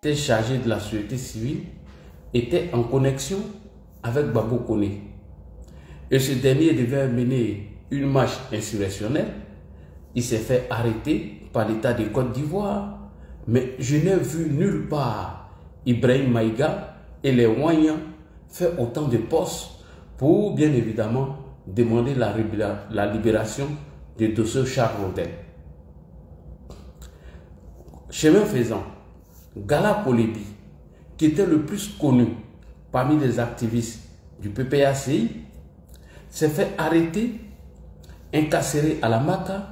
était chargé de la société civile, était en connexion avec Gbagbo Koné. Et ce dernier devait mener une marche insurrectionnelle. Il s'est fait arrêter par l'État de Côte d'Ivoire. Mais je n'ai vu nulle part Ibrahim Maïga et les Wanyans faire autant de postes pour, bien évidemment, demander la libération de Dosso Charles Rodel. Chemin faisant, Gala Kolebi, qui était le plus connu parmi les activistes du PPACI, s'est fait arrêter, incarcéré à la Maka.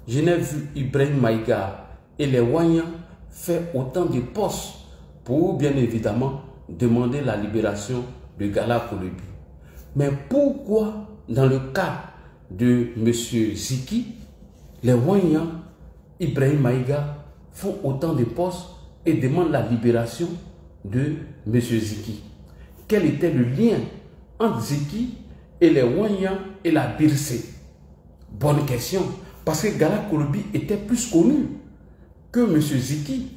Je n'ai vu Ibrahim Maïga et les Wanyans faire autant de postes pour, bien évidemment, demander la libération de Gala Kolebi. Mais pourquoi, dans le cas de M. Ziki, les Wanyans, Ibrahim Maïga font autant de postes et demandent la libération de M. Ziki? Quel était le lien entre Ziki et les Wanyans et la Birse? Bonne question, parce que Gala Kolebi était plus connu que M. Ziki.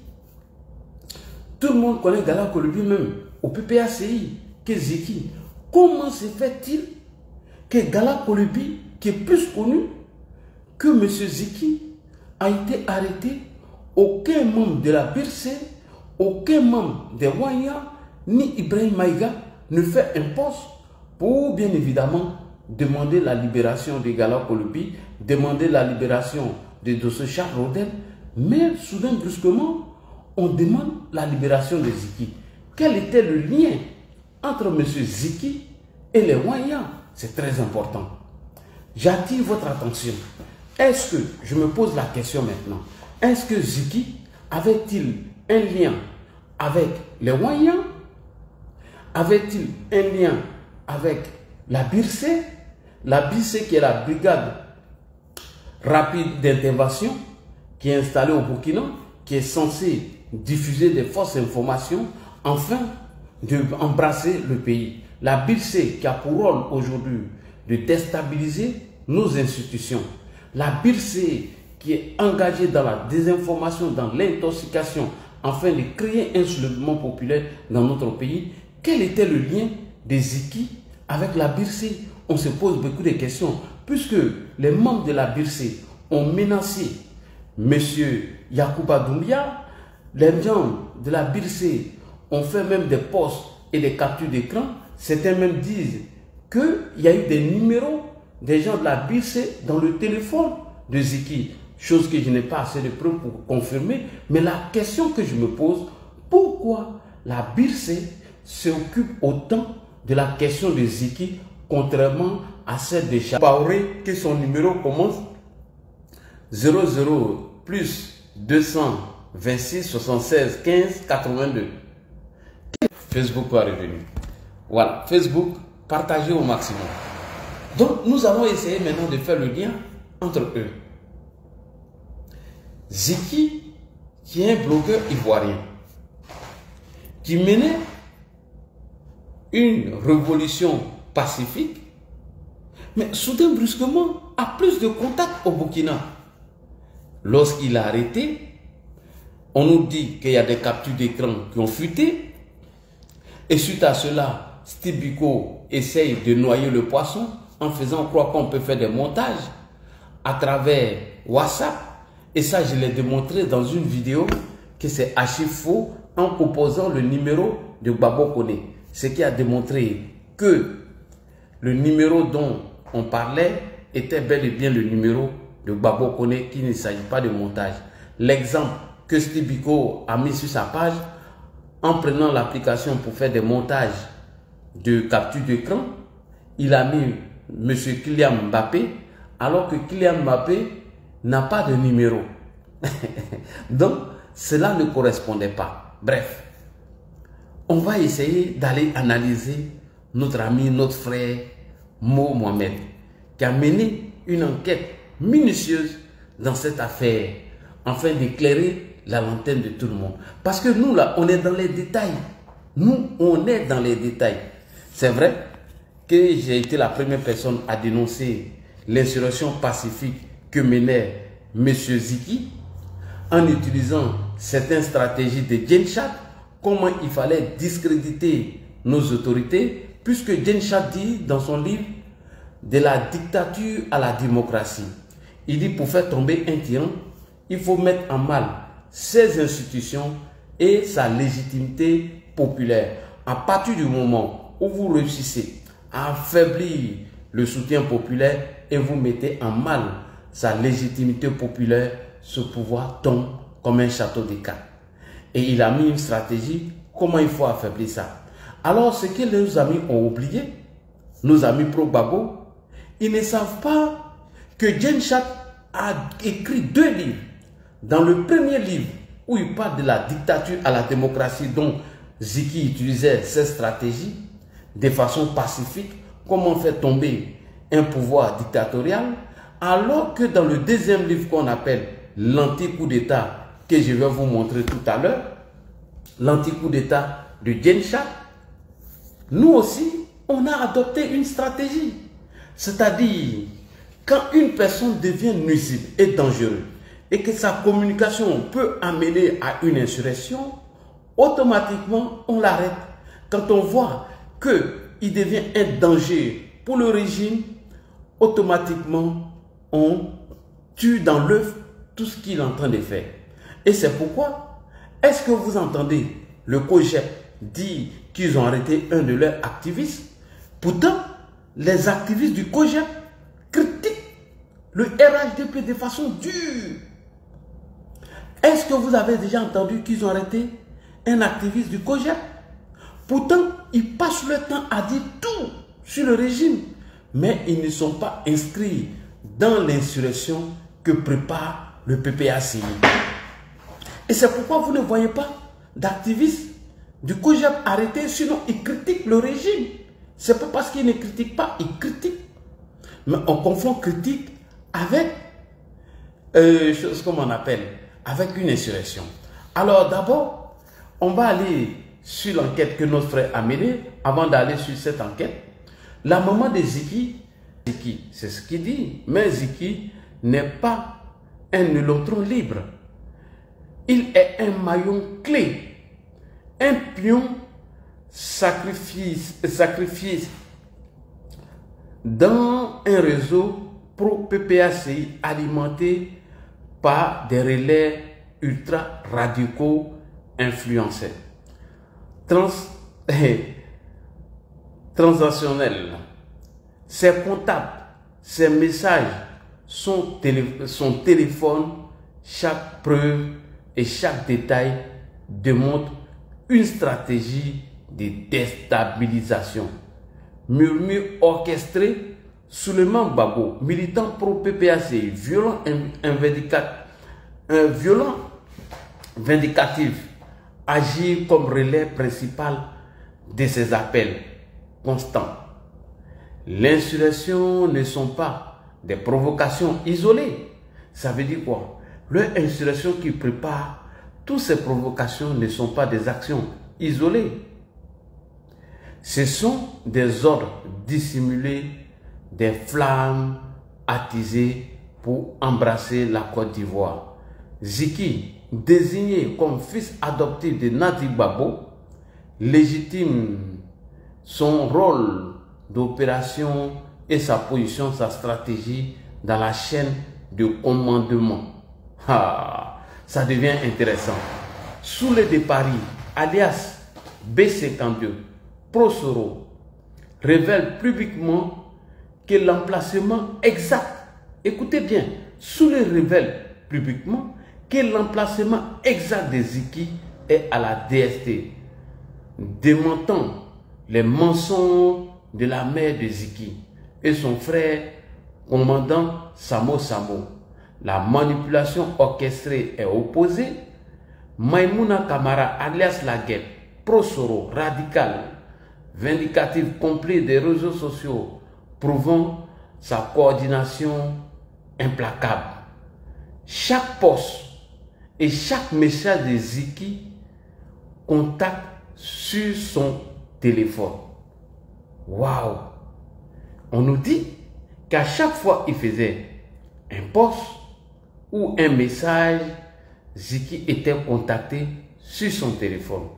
Tout le monde connaît Gala Kolebi même au PPACI que Ziki. Comment se fait-il que Gala Kolebi, qui est plus connu que M. Ziki, a été arrêté? Aucun membre de la Birse, aucun membre des Wanyans, ni Ibrahim Maïga ne fait un poste pour, bien évidemment, demander la libération de Gala Kolebi, demander la libération de Dosso Charles Rodel. Mais soudain, brusquement, on demande la libération de Ziki. Quel était le lien entre M. Ziki et les Wanyans? C'est très important. J'attire votre attention. Est-ce que, je me pose la question maintenant, est-ce que Ziki avait-il un lien avec les Wanyans? Avait-il un lien avec la Birse? La Birse qui est la brigade rapide d'intervention qui est installée au Burkina, qui est censée diffuser des fausses informations afin d'embrasser le pays. La Birse qui a pour rôle aujourd'hui de déstabiliser nos institutions. La Birse qui est engagée dans la désinformation, dans l'intoxication, afin de créer un soulèvement populaire dans notre pays. Quel était le lien de Ziki avec la Birse? On se pose beaucoup de questions, puisque les membres de la Birse ont menacé M. Yacouba Doumbia. Les gens de la Birse ont fait même des postes et des captures d'écran. Certains même disent qu'il y a eu des numéros des gens de la Birse dans le téléphone de Ziki. Chose que je n'ai pas assez de preuves pour confirmer. Mais la question que je me pose, pourquoi la Birse s'occupe autant de la question de Ziki, contrairement à celle de Chapaoré, que son numéro commence 00 plus 226 76 15 82. Facebook va revenir. Voilà, Facebook, partagez au maximum. Donc, nous allons essayer maintenant de faire le lien entre eux. Ziki, qui est un blogueur ivoirien, qui menait une révolution pacifique, mais soudain, brusquement, a plus de contacts au Burkina. Lorsqu'il a arrêté, on nous dit qu'il y a des captures d'écran qui ont fuité. Et suite à cela, Steve Biko essaye de noyer le poisson en faisant croire qu'on peut faire des montages à travers WhatsApp. Et ça, je l'ai démontré dans une vidéo que c'est archi faux en proposant le numéro de Gbagbo Koné. Ce qui a démontré que le numéro dont on parlait était bel et bien le numéro de Gbagbo Koné, qu'il ne s'agit pas de montage. L'exemple que Steve Biko a mis sur sa page, en prenant l'application pour faire des montages de capture d'écran, il a mis M. Kylian Mbappé, alors que Kylian Mbappé n'a pas de numéro. Donc, cela ne correspondait pas. Bref, on va essayer d'aller analyser notre ami, notre frère Mo Mohamed, qui a mené une enquête minutieuse dans cette affaire, afin d'éclairer la lanterne de tout le monde. Parce que nous, là, on est dans les détails. Nous, on est dans les détails. C'est vrai que j'ai été la première personne à dénoncer l'insurrection pacifique que menait M. Ziki. en utilisant certaines stratégies de Genshat, comment il fallait discréditer nos autorités, puisque Genshat dit dans son livre de la dictature à la démocratie, il dit pour faire tomber un tyran, il faut mettre en mal ses institutions et sa légitimité populaire. À partir du moment où vous réussissez à affaiblir le soutien populaire et vous mettez en mal sa légitimité populaire, ce pouvoir tombe comme un château de cartes. Et il a mis une stratégie, comment il faut affaiblir ça. Alors, ce que nos amis ont oublié, nos amis pro-Gbagbo, ils ne savent pas que Genshat a écrit 2 livres. Dans le premier livre, où il parle de la dictature à la démocratie, dont Ziki utilisait cette stratégie de façon pacifique, comment faire tomber un pouvoir dictatorial, alors que dans le deuxième livre qu'on appelle l'anti-coup d'État, que je vais vous montrer tout à l'heure, l'anti-coup d'État de Genshat, nous aussi, on a adopté une stratégie. C'est-à-dire, quand une personne devient nuisible et dangereuse, et que sa communication peut amener à une insurrection, automatiquement, on l'arrête. Quand on voit qu'il devient un danger pour le régime, automatiquement, on tue dans l'œuf tout ce qu'il est en train de faire. Et c'est pourquoi, est-ce que vous entendez le COJEP dire qu'ils ont arrêté un de leurs activistes? Pourtant, les activistes du COJEP critiquent le RHDP de façon dure. Est-ce que vous avez déjà entendu qu'ils ont arrêté un activiste du COJEP? Pourtant, ils passent le temps à dire tout sur le régime, mais ils ne sont pas inscrits dans l'insurrection que prépare le PPACI. Et c'est pourquoi vous ne voyez pas d'activistes du COJEP arrêtés, sinon ils critiquent le régime. C'est pas parce qu'ils ne critiquent pas, ils critiquent. Mais on confond critique avec, chose comme on appelle, avec une insurrection. Alors d'abord, on va aller sur l'enquête que notre frère a menée. Avant d'aller sur cette enquête, la maman de Ziki, c'est ce qu'il dit, mais Ziki n'est pas un neutron libre. Il est un maillon clé, un pion sacrifié dans un réseau pro-PPACI alimenté par des relais ultra-radicaux influencés. Transactionnels. Ses comptables, ses messages, son téléphone, chaque preuve et chaque détail démontre une stratégie de déstabilisation. Murmure orchestré, Souleymane Gbagbo, militant pro-PPACI, violent vindicatif, agit comme relais principal de ses appels constants. L'insurrection ne sont pas des provocations isolées. Ça veut dire quoi? L'insurrection qui prépare, toutes ces provocations ne sont pas des actions isolées. Ce sont des ordres dissimulés, des flammes attisées pour embrasser la Côte d'Ivoire. Ziki, désigné comme fils adoptif de Nadi Gbagbo, légitime son rôle d'opération et sa position, sa stratégie dans la chaîne de commandement. Ça devient intéressant. Soulé de Paris, alias B52, Prosoro, révèle publiquement que l'emplacement exact, écoutez bien, Soulé révèle publiquement que l'emplacement exact de Ziki est à la DST, démentant les mensonges de la mère de Ziki et son frère commandant Samo Samo. La manipulation orchestrée est opposée. Maïmouna Kamara, alias Laguette, Prosoro, radical, vindicatif complet des réseaux sociaux, prouvant sa coordination implacable. Chaque poste et chaque message de Ziki contacte sur son téléphone. Waouh! On nous dit qu'à chaque fois qu'il faisait un post ou un message, Ziki était contacté sur son téléphone.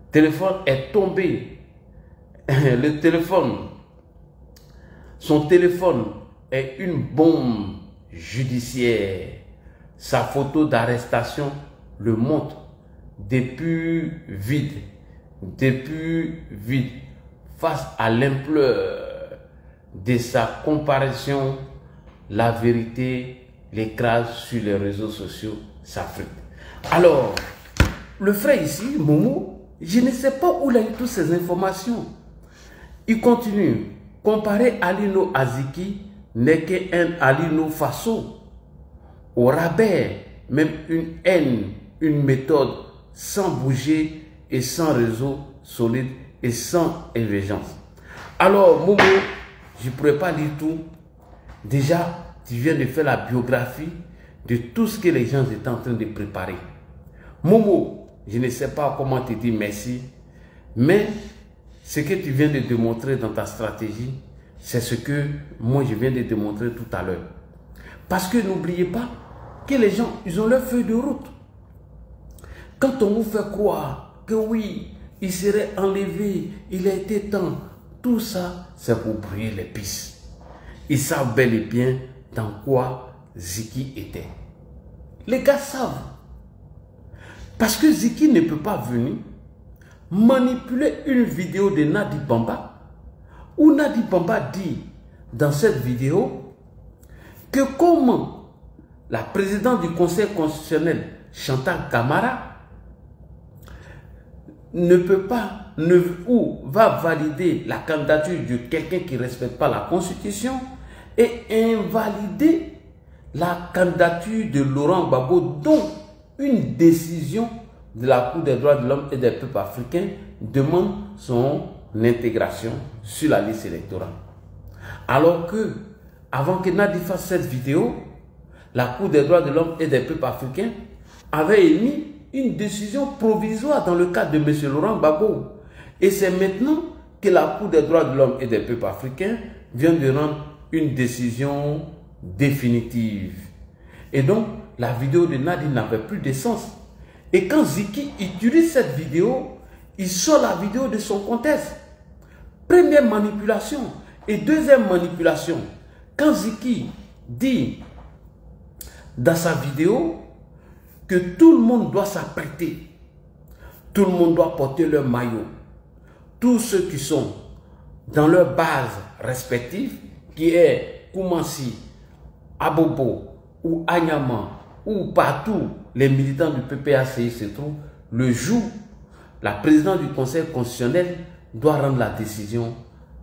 Le téléphone est tombé. Son téléphone est une bombe judiciaire. Sa photo d'arrestation le montre depuis vide, face à l'ampleur de sa comparaison, la vérité l'écrase sur les réseaux sociaux s'affrite. Alors, le frère ici, Momo, je ne sais pas où il a eu toutes ces informations. Il continue. Comparer Alino à Ziki n'est qu'un Alino Faso. Au rabais, même une haine, une méthode sans bouger et sans réseau solide et sans émergence. Alors, Momo, je ne pourrais pas lire tout. Déjà, tu viens de faire la biographie de tout ce que les gens étaient en train de préparer. Momo, je ne sais pas comment te dire merci, mais ce que tu viens de démontrer dans ta stratégie, c'est ce que moi je viens de démontrer tout à l'heure. Parce que n'oubliez pas que les gens, ils ont leur feuille de route. Quand on vous fait croire que oui, il serait enlevé, il a été temps, tout ça, c'est pour brûler les pistes. Ils savent bel et bien dans quoi Ziki était. Les gars savent. Parce que Ziki ne peut pas venir manipuler une vidéo de Nadi Bamba où Nadi Bamba dit dans cette vidéo que comment la présidente du Conseil constitutionnel, Chantal Camara, ne peut pas ou va valider la candidature de quelqu'un qui ne respecte pas la Constitution et invalider la candidature de Laurent Gbagbo, dont une décision de la Cour des droits de l'homme et des peuples africains demande son intégration sur la liste électorale. Alors que, avant que Nadi fasse cette vidéo, la Cour des droits de l'homme et des peuples africains avait émis une décision provisoire dans le cadre de M. Laurent Gbagbo. Et c'est maintenant que la Cour des droits de l'homme et des peuples africains vient de rendre une décision définitive. Et donc, la vidéo de Nadi n'avait plus de sens. Et quand Ziki utilise cette vidéo, il sort la vidéo de son contexte. Première manipulation. Et deuxième manipulation, quand Ziki dit dans sa vidéo que tout le monde doit s'apprêter, tout le monde doit porter leur maillot, tous ceux qui sont dans leur base respective, qui est Koumassi, Abobo ou Anyama, ou partout les militants du PPACI se trouvent, le jour, la présidente du Conseil constitutionnel doit rendre la décision.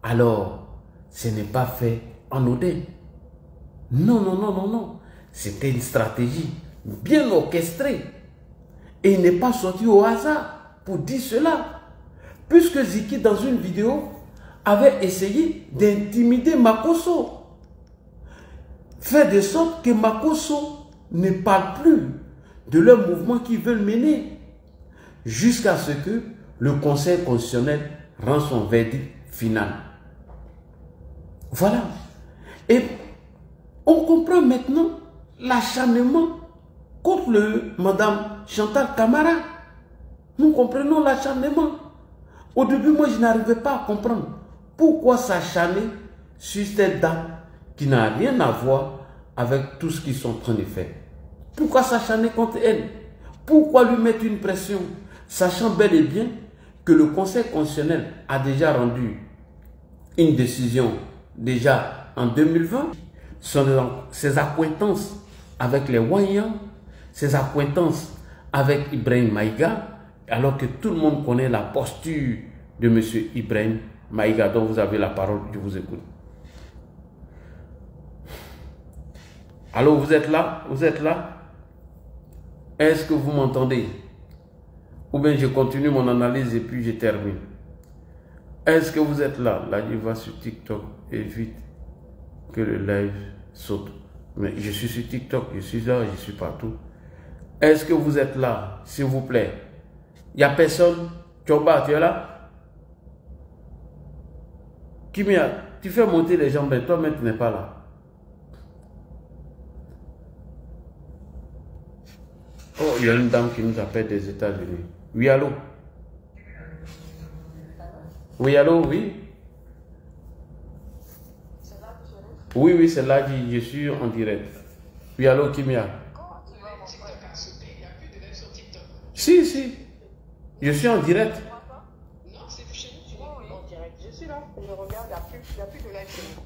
Alors, ce n'est pas fait en odin. Non, non, non, non, non. C'était une stratégie bien orchestrée. Et il n'est pas sorti au hasard pour dire cela. Puisque Ziki, dans une vidéo, avait essayé d'intimider Makosso. Faire de sorte que Makosso ne parle plus de leur mouvement qu'ils veulent mener. Jusqu'à ce que le Conseil constitutionnel rend son verdict final. Voilà. Et on comprend maintenant l'acharnement contre Madame Chantal Camara. Nous comprenons l'acharnement. Au début, moi, je n'arrivais pas à comprendre pourquoi s'acharner sur cette dame qui n'a rien à voir avec tout ce qu'ils sont en train de faire. Pourquoi s'acharner contre elle? Pourquoi lui mettre une pression, sachant bel et bien que le Conseil constitutionnel a déjà rendu une décision déjà en 2020, ses acquaintances avec les Wanyans, ses acquaintances avec Ibrahim Maïga, alors que tout le monde connaît la posture de M. Ibrahim Maïga, dont vous avez la parole, je vous écoute. Alors vous êtes là? Vous êtes là? Est-ce que vous m'entendez? Ou bien je continue mon analyse et puis je termine. Est-ce que vous êtes là? Là, je vais sur TikTok. Évite que le live saute. Mais je suis sur TikTok, je suis là, je suis partout. Est-ce que vous êtes là? S'il vous plaît. Il n'y a personne? Choba, tu es là? Kimia, tu fais monter les jambes, mais toi-même tu n'es pas là. Oh, il y a une dame qui nous appelle des États-Unis. Oui, allô? Oui, allô, oui? Oui, oui, c'est là que je suis en direct. Oui, allô, Kimia? Si, si. Je suis en direct. Non, c'est chez nous, tu es en direct. Je suis là, je regarde, il n'y a plus de live chez nous.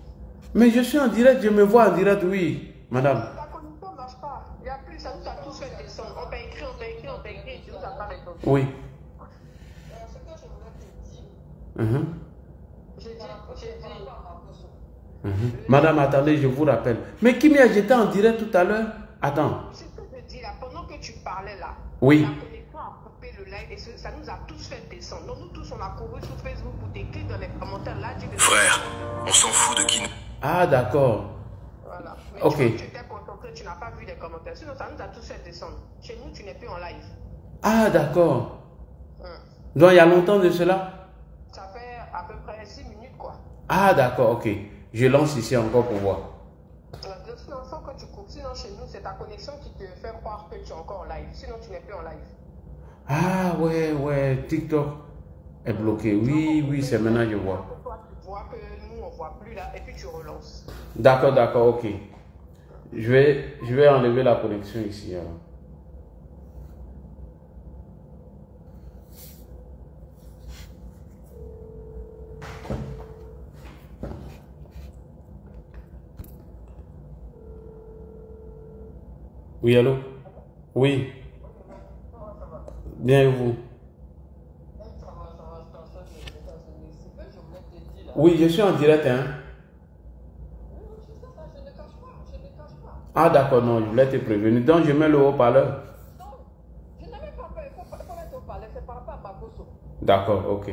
Mais je suis en direct, je me vois en direct, oui, madame. La connexion ne marche pas. Il n'y a plus, ça nous a tous fait descendre. On t'a écrit, et tu nous as pas répondu. Oui. Ce que je voulais te dire, j'ai dit. Madame, attendez, je vous rappelle. Mais Kimia, j'étais en direct tout à l'heure. Attends. C'est ce que je dis là, pendant que tu parlais là, oui. La connexion a coupé le live et ça nous a tous fait descendre. Donc nous tous, on a couru sur Facebook pour t'écrire dans les commentaires là. Frère, on s'en fout de qui nous... Ah, d'accord. Voilà. Mais ok. Tu étais concentré, tu n'as pas vu les commentaires. Sinon, ça nous a tous fait descendre. Chez nous, tu n'es plus en live. Ah, d'accord. Donc, il y a longtemps de cela? Ça fait à peu près 6 minutes, quoi. Ah, d'accord, ok. Je lance ici encore pour voir. Sinon, il faut que tu coupes. Sinon, chez nous, c'est ta connexion qui te fait croire que tu es encore en live. Sinon, tu n'es plus en live. Ah, ouais, TikTok est bloqué. Oui, oui, c'est maintenant que je vois. Toi, tu vois que nous, on ne voit plus là et puis tu relances. D'accord, ok. Je vais enlever la connexion ici. Alors. Oui, allô? Oui. Bien et vous? Oui, je suis en direct, hein? Ah, d'accord, non, je voulais te prévenir. Donc, je mets le haut-parleur. Non, je n'avais pas peur. Il faut mettre le haut-parleur. C'est par rapport à Makoso. D'accord, ok.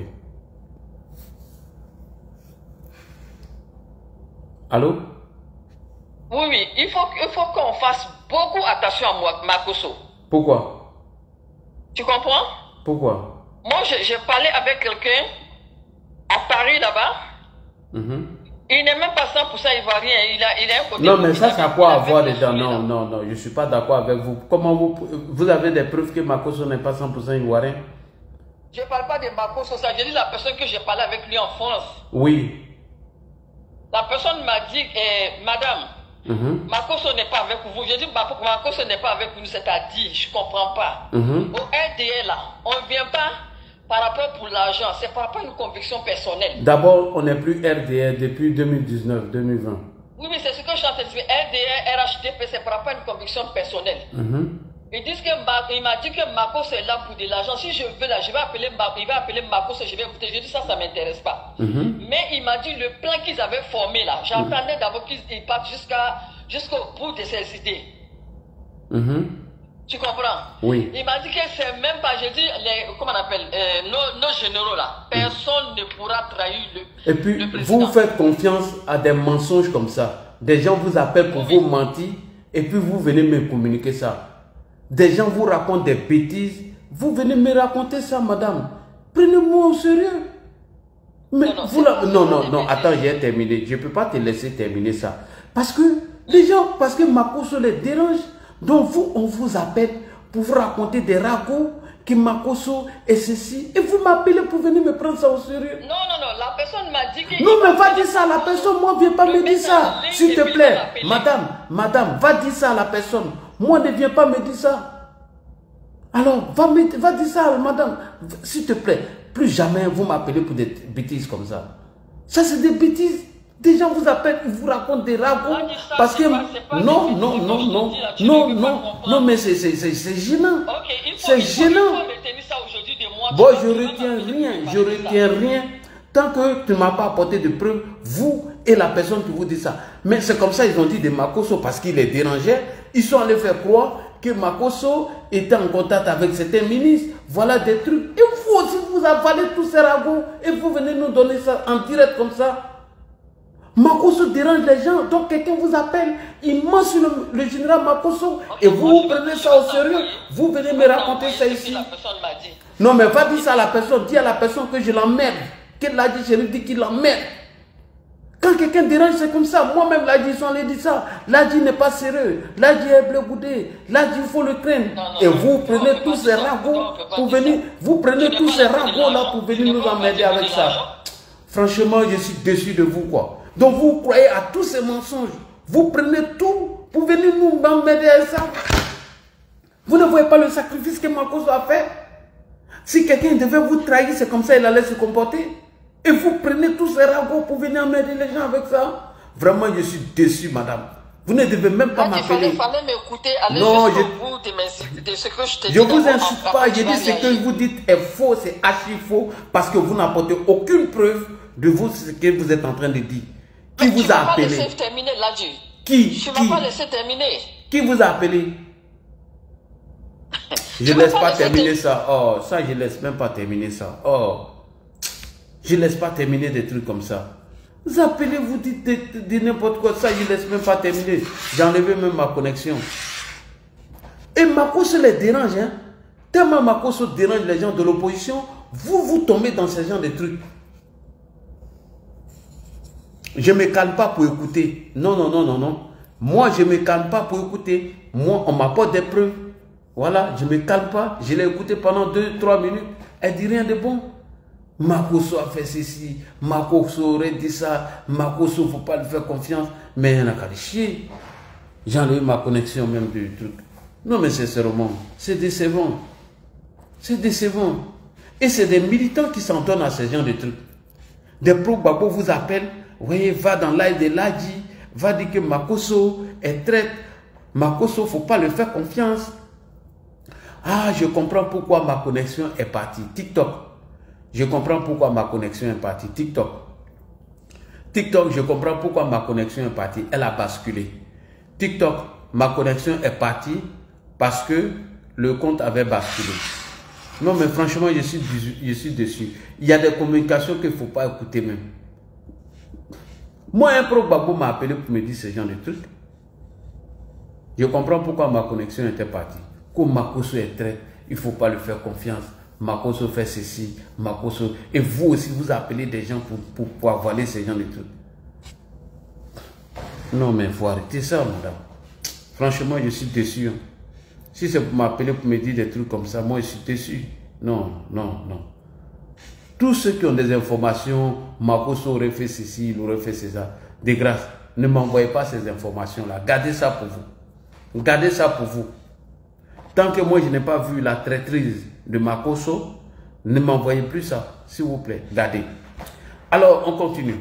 Allô? Oui, il faut qu'on fasse beaucoup attention à Makoso. Pourquoi? Tu comprends? Pourquoi? Moi, j'ai parlé avec quelqu'un à Paris là-bas. Il n'est même pas 100% ivoirien. Il a un côté. Non, mais ça a quoi à voir dedans? Non, je ne suis pas d'accord avec vous. Comment vous avez des preuves que Makoso n'est pas 100% ivoirien? Je ne parle pas de Makoso, ça. Je dis la personne que j'ai parlé avec lui en France. Oui. La personne m'a dit, madame, Makoso n'est pas avec vous. Je dis, Makoso n'est pas avec vous, c'est-à-dire, je ne comprends pas. Au RDA, là, on ne vient pas par rapport pour l'argent, c'est par rapport à une conviction personnelle. D'abord, on n'est plus RDA depuis 2019-2020. Oui, mais c'est ce que je suis en train de dire. RDA, RHDP, c'est par rapport à une conviction personnelle. Ils disent il m'a dit que Makoso est là pour de l'argent. Si je veux là, il va appeler Makoso, je vais écouter. Je dis ça ne m'intéresse pas. Mais il m'a dit le plan qu'ils avaient formé là. J'entendais d'abord qu'ils partent jusqu'au bout de ces idées. Tu comprends? Oui. Il m'a dit que c'est même pas, je dis, comment on appelle, nos généraux là. Personne ne pourra trahir Et puis, le président. vous faites confiance à des mensonges comme ça. Des gens vous appellent pour vous mentir et puis vous venez me communiquer ça. Des gens vous racontent des bêtises. Vous venez me raconter ça, madame. Prenez-moi au sérieux. Mais non, attends, j'ai terminé. Je ne peux pas te laisser terminer ça. Parce que les gens, parce que Makoso les dérange. Donc vous, on vous appelle pour vous raconter des ragots, que Makoso est ceci. Et vous m'appelez pour venir me prendre ça au sérieux. Non, la personne m'a dit que... Non, mais va dire ça à la personne. Moi, viens pas me dire ça. S'il te plaît. Madame, va dire ça à la personne. Moi, ne viens pas me dire ça. Alors, va dire ça à madame. S'il te plaît. Plus jamais vous m'appelez pour des bêtises comme ça. Ça, c'est des bêtises. Des gens vous appellent, ils vous racontent des ragots. Parce que... Non, mais c'est gênant. C'est gênant. Bon, je retiens rien. Tant que tu ne m'as pas apporté de preuves, vous et la personne qui vous dit ça. Mais c'est comme ça, ils ont dit de Makoso parce qu'il les dérangeait. Ils sont allés faire croire que Makoso était en contact avec certains ministres. Voilà des trucs. Et vous aussi, vous avalez tous ces ragots et vous venez nous donner ça en direct comme ça. Makoso dérange les gens, donc quelqu'un vous appelle, il ment sur le général Makoso et vous prenez ça au sérieux. Vous venez me raconter ça ici. Non, mais va dire ça à la personne, dis à la personne que je l'emmerde. Qu'elle a dit, je lui dis qu'il l'emmerde. Quand quelqu'un dérange, c'est comme ça. Moi-même, là, ils sont allés dire ça. Là, n'est pas sérieux. Là, est bleu boudé. Là, il faut le craindre. Et vous prenez tous ces ragots pour venir. Vous prenez tous ces ragots là pour venir nous emmerder avec ça. Franchement, je suis déçu de vous, quoi. Donc, vous croyez à tous ces mensonges. Vous prenez tout pour venir nous emmerder avec ça. Vous ne voyez pas le sacrifice que Makosso a fait? Si quelqu'un devait vous trahir, c'est comme ça il allait se comporter. Et vous prenez tous ces ragots pour venir emmerder les gens avec ça. Vraiment, je suis déçu, madame. Vous ne devez même pas m'appeler. Il fallait m'écouter, aller non, jusqu'au bout de ce que je te dis. Je ne vous insulte pas. Je dis ce que vous dites est faux, c'est archi faux, parce que vous n'apportez aucune preuve de vous, ce que vous êtes en train de dire. Qui vous a appelé? Tu m'as pas laissé terminer, Ladji. Qui? Tu m'as pas laissé terminer. Qui vous a appelé? Je ne laisse pas terminer ça. Oh, ça, je ne laisse même pas terminer ça. Oh, je ne laisse pas terminer des trucs comme ça. Vous appelez, vous dites de n'importe quoi. Ça, je ne laisse même pas terminer. J'ai enlevé même ma connexion. Et Makosso les dérange. Hein? Tellement Makosso dérange les gens de l'opposition, vous tombez dans ce genre de trucs. Je ne me calme pas pour écouter. Non, non, non, non, non. Moi, je ne me calme pas pour écouter. Moi, on m'apporte des preuves. Voilà, je ne me calme pas. Je l'ai écouté pendant 2-3 minutes. Elle dit rien de bon. Makosso a fait ceci. Makosso aurait dit ça. Makosso, il ne faut pas lui faire confiance. Mais il y en a qu'à le chier. J'ai enlevé ma connexion même du truc. Non, mais sincèrement, c'est décevant. C'est décevant. Et c'est des militants qui s'en donnent à ce genre de trucs. Des pro-Gbagbo vous appellent. Oui, va dans live de Ladji. Va dire que Makosso est traite. Makosso, il ne faut pas lui faire confiance. Ah, je comprends pourquoi ma connexion est partie. TikTok. Je comprends pourquoi ma connexion est partie. TikTok. TikTok, je comprends pourquoi ma connexion est partie. Elle a basculé. TikTok, ma connexion est partie parce que le compte avait basculé. Non, mais franchement, je suis déçu. Il y a des communications qu'il ne faut pas écouter même. Moi, un pro-Gbagbo m'a appelé pour me dire ce genre de trucs. Je comprends pourquoi ma connexion était partie. Comme Makosso est traite, il ne faut pas lui faire confiance. Makosso fait ceci, Makosso. Et vous aussi, vous appelez des gens pour avaler ce genre de trucs. Non, mais il faut arrêter ça, madame. Franchement, je suis déçu. Hein. Si c'est pour m'appeler pour me dire des trucs comme ça, moi, je suis déçu. Non, non, non. Tous ceux qui ont des informations, Makosso aurait fait ceci, il aurait fait ça. De grâce, ne m'envoyez pas ces informations-là. Gardez ça pour vous. Gardez ça pour vous. Tant que moi, je n'ai pas vu la traîtrise de Makosso, ne m'envoyez plus ça, s'il vous plaît. Gardez. Alors, on continue.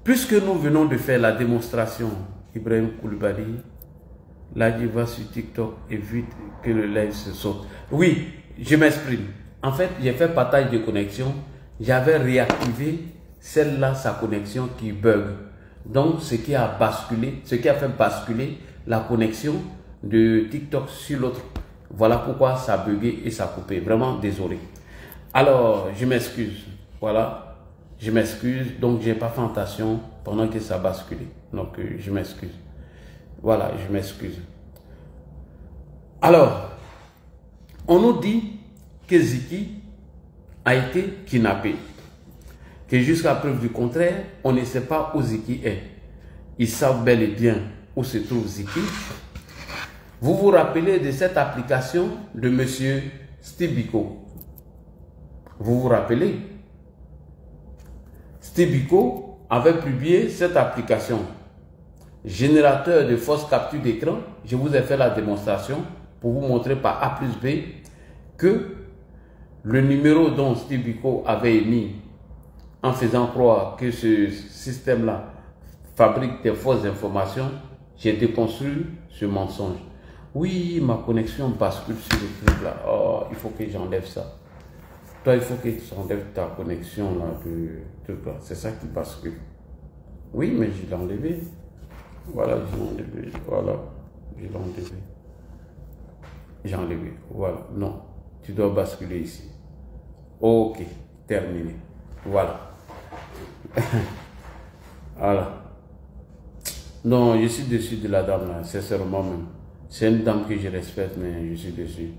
Puisque nous venons de faire la démonstration, Ibrahim Koulibaly, Ladji va sur TikTok et vite que le live se saute. Oui, je m'exprime. En fait, j'ai fait partage de connexion. J'avais réactivé celle-là, sa connexion qui bug. Donc, ce qui a basculé, ce qui a fait basculer la connexion de TikTok sur l'autre. Voilà pourquoi ça a bugué et ça a coupé. Vraiment désolé. Alors, je m'excuse. Voilà, je m'excuse. Donc, je n'ai pas fait attention pendant que ça a basculé. Donc, je m'excuse. Voilà, je m'excuse. Alors, on nous dit que Ziki a été kidnappé. Que jusqu'à preuve du contraire, on ne sait pas où Ziki est. Ils savent bel et bien où se trouve Ziki. Vous vous rappelez de cette application de M. Steve Biko? Vous vous rappelez? Steve Biko avait publié cette application. Générateur de fausses captures d'écran. Je vous ai fait la démonstration pour vous montrer par A plus B que le numéro dont Steve Biko avait émis en faisant croire que ce système-là fabrique des fausses informations, j'ai déconstruit ce mensonge. Oui, ma connexion bascule sur le truc là. Oh, il faut que j'enlève ça. Toi, il faut que tu enlèves ta connexion là de truc là. C'est ça qui bascule. Oui, mais je l'ai enlevé. Voilà, je l'ai enlevé. Voilà, je l'ai enlevé. J'ai enlevé. Voilà, non. Tu dois basculer ici. Ok, terminé. Voilà. Voilà. Non, je suis déçu de la dame là, sincèrement même. C'est une dame que je respecte, mais je suis déçu.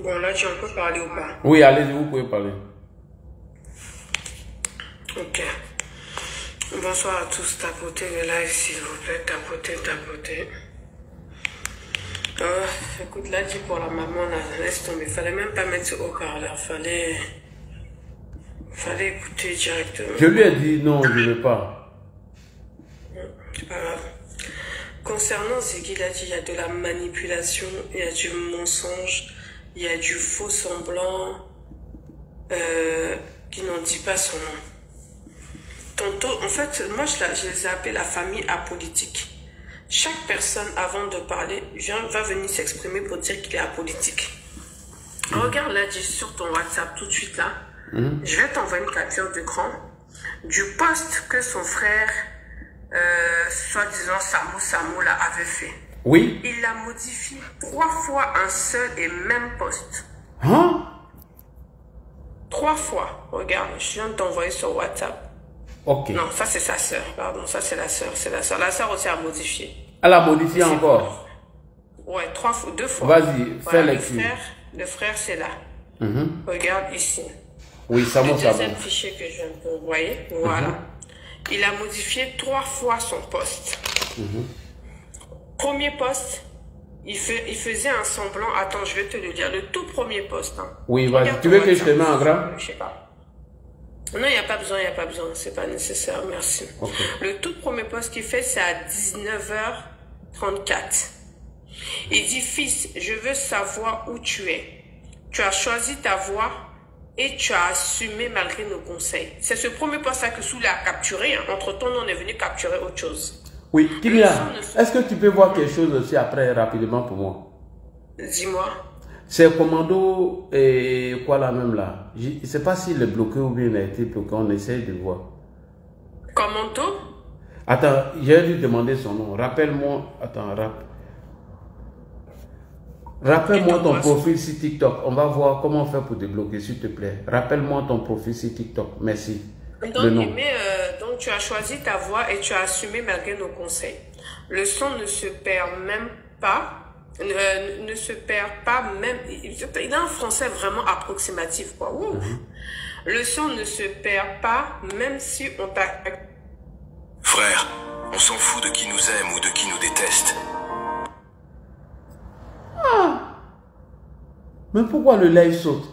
Bon, là, tu peux parler ou pas? Oui, allez-y, vous pouvez parler. Ok. Bonsoir à tous. Tapotez le live, s'il vous plaît. Tapotez. Écoute, là, dis pour la maman, là, laisse tomber. Fallait même pas mettre ce haut-parleur. Fallait écouter directement. Je lui ai dit non, je ne veux pas. C'est pas grave. Concernant Ziggy, il a dit il y a de la manipulation, il y a du mensonge, il y a du faux semblant qui n'en dit pas son nom. Tantôt, en fait, moi je les ai appelés la famille apolitique. Chaque personne, avant de parler, va venir s'exprimer pour dire qu'il est apolitique. Regarde là, dis sur ton WhatsApp tout de suite là. Je vais t'envoyer une capture d'écran du post que son frère, soi-disant Samu là, avait fait. Oui. Il l'a modifié 3 fois un seul et même post. Hein? 3 fois. Regarde, je viens de t'envoyer sur WhatsApp. Ok. Non, ça c'est sa sœur. Pardon, ça c'est la sœur. La sœur aussi a modifié. Elle a modifié encore. Ouais, 2 fois. Vas-y, fais voilà, lecture. Le frère c'est là. Regarde ici. Oui, ça Le monte, ça deuxième monte. fichier que je viens de t'envoyer. Voilà. Il a modifié 3 fois son post. Premier post, il faisait un semblant. Attends, je vais te le dire. Le tout premier post. Hein. Oui, vas-y. Tu veux que je te mette en grand? Je sais pas. Non, il n'y a pas besoin, C'est pas nécessaire, merci. Okay. Le tout premier post qu'il fait, c'est à 19h34. Il dit, fils, je veux savoir où tu es. Tu as choisi ta voie et tu as assumé malgré nos conseils. C'est ce premier post-là que Soula a capturé. Hein. Entre-temps, on est venu capturer autre chose. Oui, Kimia, est-ce que tu peux voir quelque chose aussi après rapidement pour moi? Dis-moi. C'est commando et quoi là même là? Je ne sais pas s'il est bloqué ou bien il a été bloqué. On essaye de voir. Commando? Attends, j'ai dû demander son nom. Rappelle-moi. Attends, rappelle-moi ton profil sur TikTok. On va voir comment on fait pour débloquer, s'il te plaît. Rappelle-moi ton profil sur TikTok. Merci. Donc, tu as choisi ta voie et tu as assumé malgré nos conseils. Le son ne se perd même pas. Ne se perd pas même. Il a un français vraiment approximatif, quoi. Le son ne se perd pas même si on t'a... Frère, on s'en fout de qui nous aime ou de qui nous déteste. Mais pourquoi le live saute?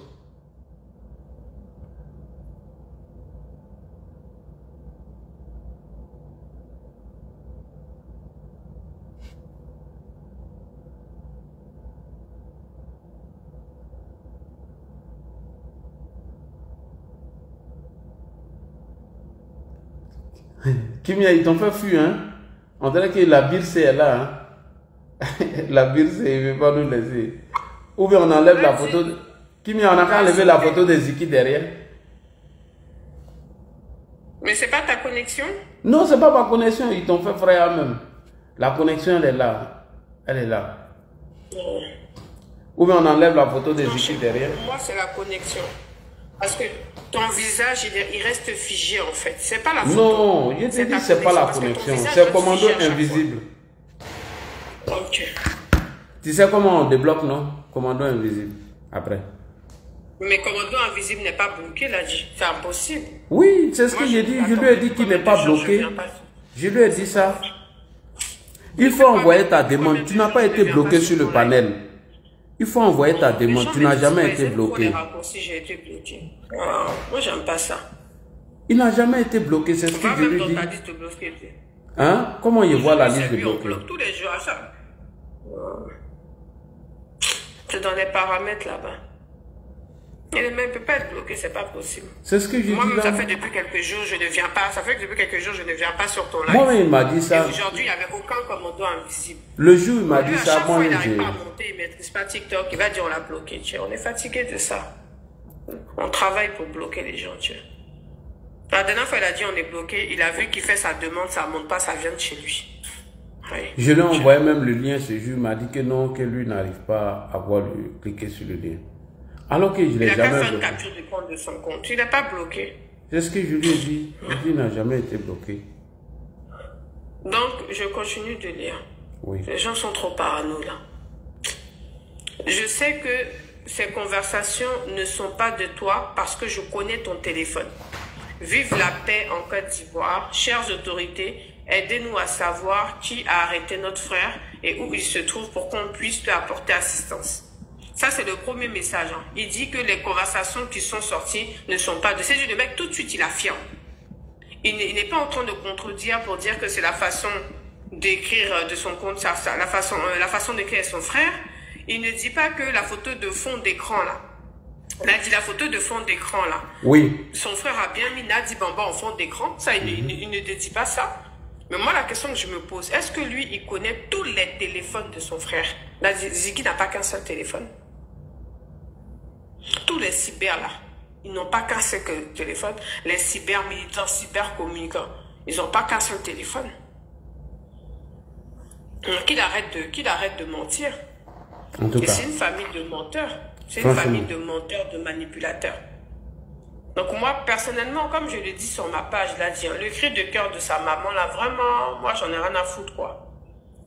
Kimia, ils t'ont fait fuir, hein? On dirait que la birse est là, hein? La birse, il ne veut pas nous laisser. Ou bien on enlève la photo. Kimia, on a qu'à enlever la photo de Ziki derrière. Mais c'est pas ta connexion? Non, c'est pas ma connexion. Ils t'ont fait frère même. La connexion, elle est là. Elle est là. Ou bien on enlève la photo de Ziki derrière. Moi, c'est la connexion. Parce que ton visage, il reste figé en fait. C'est pas la photo. Non, je te dis c'est pas la connexion. C'est commando invisible. Ok. Tu sais comment on débloque, non? Commando invisible. Après. Mais commando invisible n'est pas bloqué, là. C'est impossible. Oui, c'est ce que j'ai dit. Je lui ai dit qu'il n'est pas bloqué. Je lui ai dit ça. Il faut envoyer ta demande. Tu n'as pas été bloqué sur le panel. Il faut envoyer ta demande. Tu n'as jamais été bloqué. J'ai été bloqué. Moi, j'aime pas ça. Il n'a jamais été bloqué. C'est ce que je lui dis. Hein? Comment il voit la liste de bloqués? Tous les jours à ça. C'est dans les paramètres là-bas. Il ne peut pas être bloqué, c'est pas possible. C'est ce que je dis là. Moi, ça fait depuis quelques jours, je ne viens pas. Ça fait que depuis quelques jours, je ne viens pas sur ton live. Moi, il m'a dit ça. Aujourd'hui, il n'y avait aucun commando invisible. Le jour, il m'a dit ça. Moi, il n'arrive pas à monter, il ne maîtrise pas TikTok. Il va dire on l'a bloqué. Tu vois. On est fatigué de ça. On travaille pour bloquer les gens. Tu vois. La dernière fois, il a dit on est bloqué. Il a vu qu'il fait sa demande, ça ne monte pas, ça vient de chez lui. Oui. Je lui ai envoyé même le lien ce jour. Il m'a dit que non, que lui n'arrive pas à cliquer sur le lien. Alors que je l'ai jamais bloqué. Il a fait une capture d'écran de son compte. Il n'est pas bloqué. C'est ce que je lui ai dit. Il n'a jamais été bloqué. Donc, je continue de lire. Oui. Les gens sont trop parano là. Je sais que ces conversations ne sont pas de toi parce que je connais ton téléphone. Vive la paix en Côte d'Ivoire. Chères autorités, aidez-nous à savoir qui a arrêté notre frère et où il se trouve pour qu'on puisse lui apporter assistance. Ça, c'est le premier message. Hein. Il dit que les conversations qui sont sorties ne sont pas de... C'est le mec, tout de suite, il affirme. Il n'est pas en train de contredire pour dire que c'est la façon d'écrire de son compte, la façon d'écrire son frère. Il ne dit pas que la photo de fond d'écran, là. Il a dit la photo de fond d'écran, là. Oui. Son frère a bien mis Nadi Bamba en fond d'écran. Ça, il ne dit pas ça. Mais moi, la question que je me pose, est-ce que lui, il connaît tous les téléphones de son frère? Là, Ziggy n'a pas qu'un seul téléphone. Tous les cyber, là, ils n'ont pas qu'un seul téléphone. Les cyber-militants, cyber-communicants, ils n'ont pas qu'un seul téléphone. Qu'il arrête de mentir. En tout cas. C'est une famille de menteurs. C'est une famille de menteurs, de manipulateurs. Donc moi, personnellement, comme je le dis sur ma page, là, le cri de cœur de sa maman, là, vraiment, moi, j'en ai rien à foutre, quoi.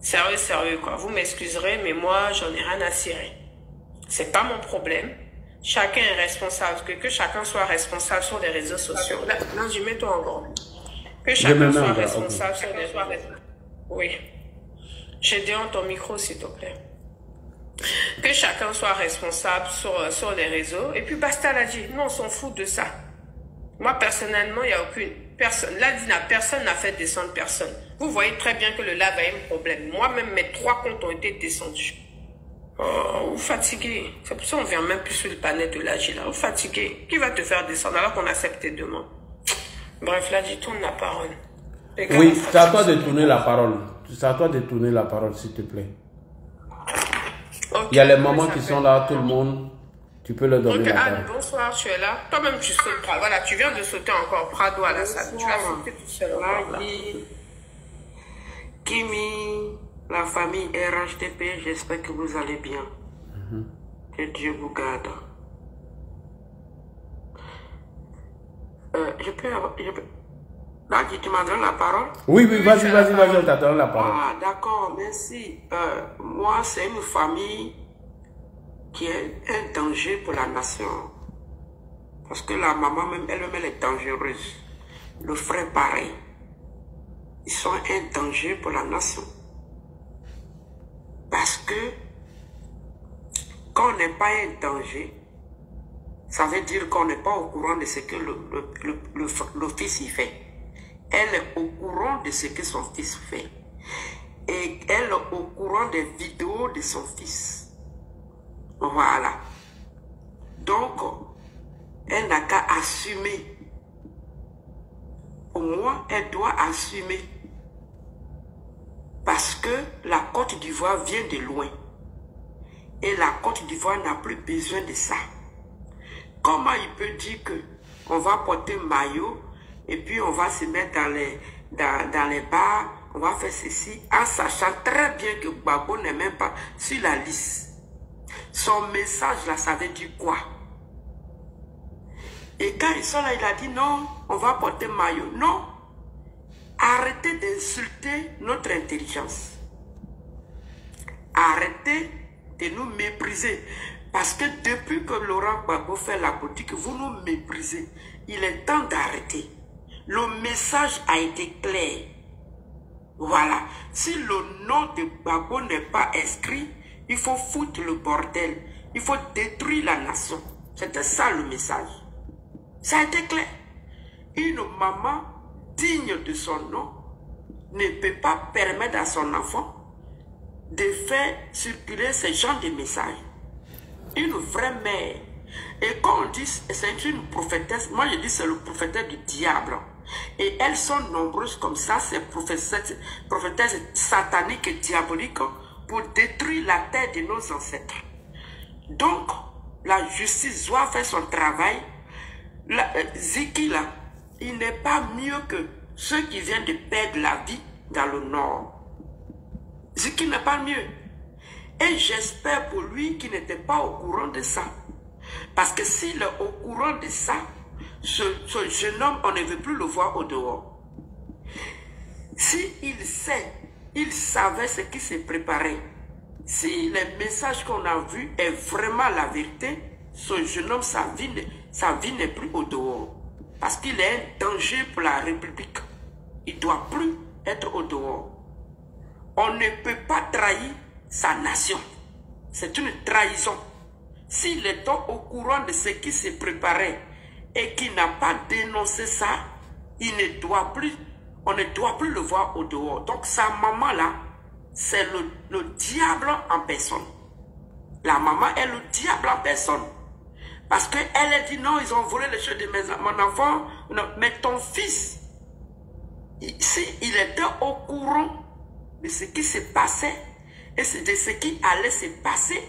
Sérieux, quoi. Vous m'excuserez, mais moi, j'en ai rien à cirer. C'est pas mon problème. Chacun est responsable. Que chacun soit responsable sur les réseaux sociaux. Là, je mets toi en grand. Que chacun soit responsable sur les réseaux sociaux. Oui. Je déhonte ton micro, s'il te plaît. Que chacun soit responsable sur les réseaux. Et puis basta, l'a dit. Non, on s'en fout de ça. Moi, personnellement, il n'y a aucune personne. Là, personne n'a fait descendre personne. Vous voyez très bien que le live a un problème. Moi-même, mes 3 comptes ont été descendus. Oh, vous fatiguez. C'est pour ça qu'on ne vient même plus sur le panel de l'AG là. Vous fatiguez. Qui va te faire descendre alors qu'on accepte tes demandes? Bref, là, je tourne la parole. Oui, c'est à toi de tourner la parole. C'est à toi de tourner la parole, s'il te plaît. Okay, il y a les mamans qui sont là, tout le monde. Tu peux leur donner la parole. Bonsoir, tu es là. Toi-même, tu sautes. Voilà, tu viens de sauter encore Prado à la salle. Tu vas sauter tout seul. Kimi, la famille RHTP, j'espère que vous allez bien. Que Dieu vous garde. Là, tu m'as donné la parole? Oui, vas-y, on t'a donné la parole. Ah, d'accord, merci. Moi, c'est une famille qui est un danger pour la nation. Parce que la maman, même elle-même, elle est dangereuse. Le frère, pareil. Ils sont un danger pour la nation. Parce que quand on n'est pas un danger, ça veut dire qu'on n'est pas au courant de ce que le fils y fait. Elle est au courant de ce que son fils fait. Et elle est au courant des vidéos de son fils. Voilà. Donc, elle n'a qu'à assumer. Pour moi, elle doit assumer. Parce que la Côte d'Ivoire vient de loin. Et la Côte d'Ivoire n'a plus besoin de ça. Comment il peut dire qu'on va porter maillot et puis on va se mettre dans les bars, on va faire ceci, en sachant très bien que Gbagbo n'est même pas sur la liste. Son message là, ça veut dire quoi? Et quand ils sont là, il a dit non, on va porter maillot. Non. Arrêtez d'insulter notre intelligence. Arrêtez de nous mépriser. Parce que depuis que Laurent Gbagbo fait la politique, vous nous méprisez. Il est temps d'arrêter. Le message a été clair. Voilà. Si le nom de Gbagbo n'est pas inscrit, il faut foutre le bordel. Il faut détruire la nation. C'était ça le message. Ça a été clair. Une maman digne de son nom ne peut pas permettre à son enfant de faire circuler ce genre de messages. Une vraie mère. Et quand on dit c'est une prophétesse, moi je dis c'est le prophétesse du diable. Et elles sont nombreuses comme ça, ces prophétesses sataniques et diaboliques pour détruire la terre de nos ancêtres. Donc, la justice doit faire son travail. Ziggy là, il n'est pas mieux que ceux qui viennent de perdre la vie dans le nord. Ziggy n'est pas mieux. Et j'espère pour lui qu'il n'était pas au courant de ça. Parce que s'il est au courant de ça, ce jeune homme, on ne veut plus le voir au dehors. S'il sait, il savait ce qui s'est préparé. si les messages qu'on a vus est vraiment la vérité, ce jeune homme, sa vie n'est plus au dehors. Parce qu'il est un danger pour la République. Il ne doit plus être au dehors. On ne peut pas trahir sa nation. C'est une trahison. S'il est au courant de ce qui se préparait et qu'il n'a pas dénoncé ça, on ne doit plus le voir au dehors. Donc sa maman là, c'est le diable en personne. La maman est le diable en personne. Parce qu'elle a dit non, ils ont volé les choses de mon enfant. Non, mais ton fils, s'il était au courant de ce qui se passait et de ce qui allait se passer,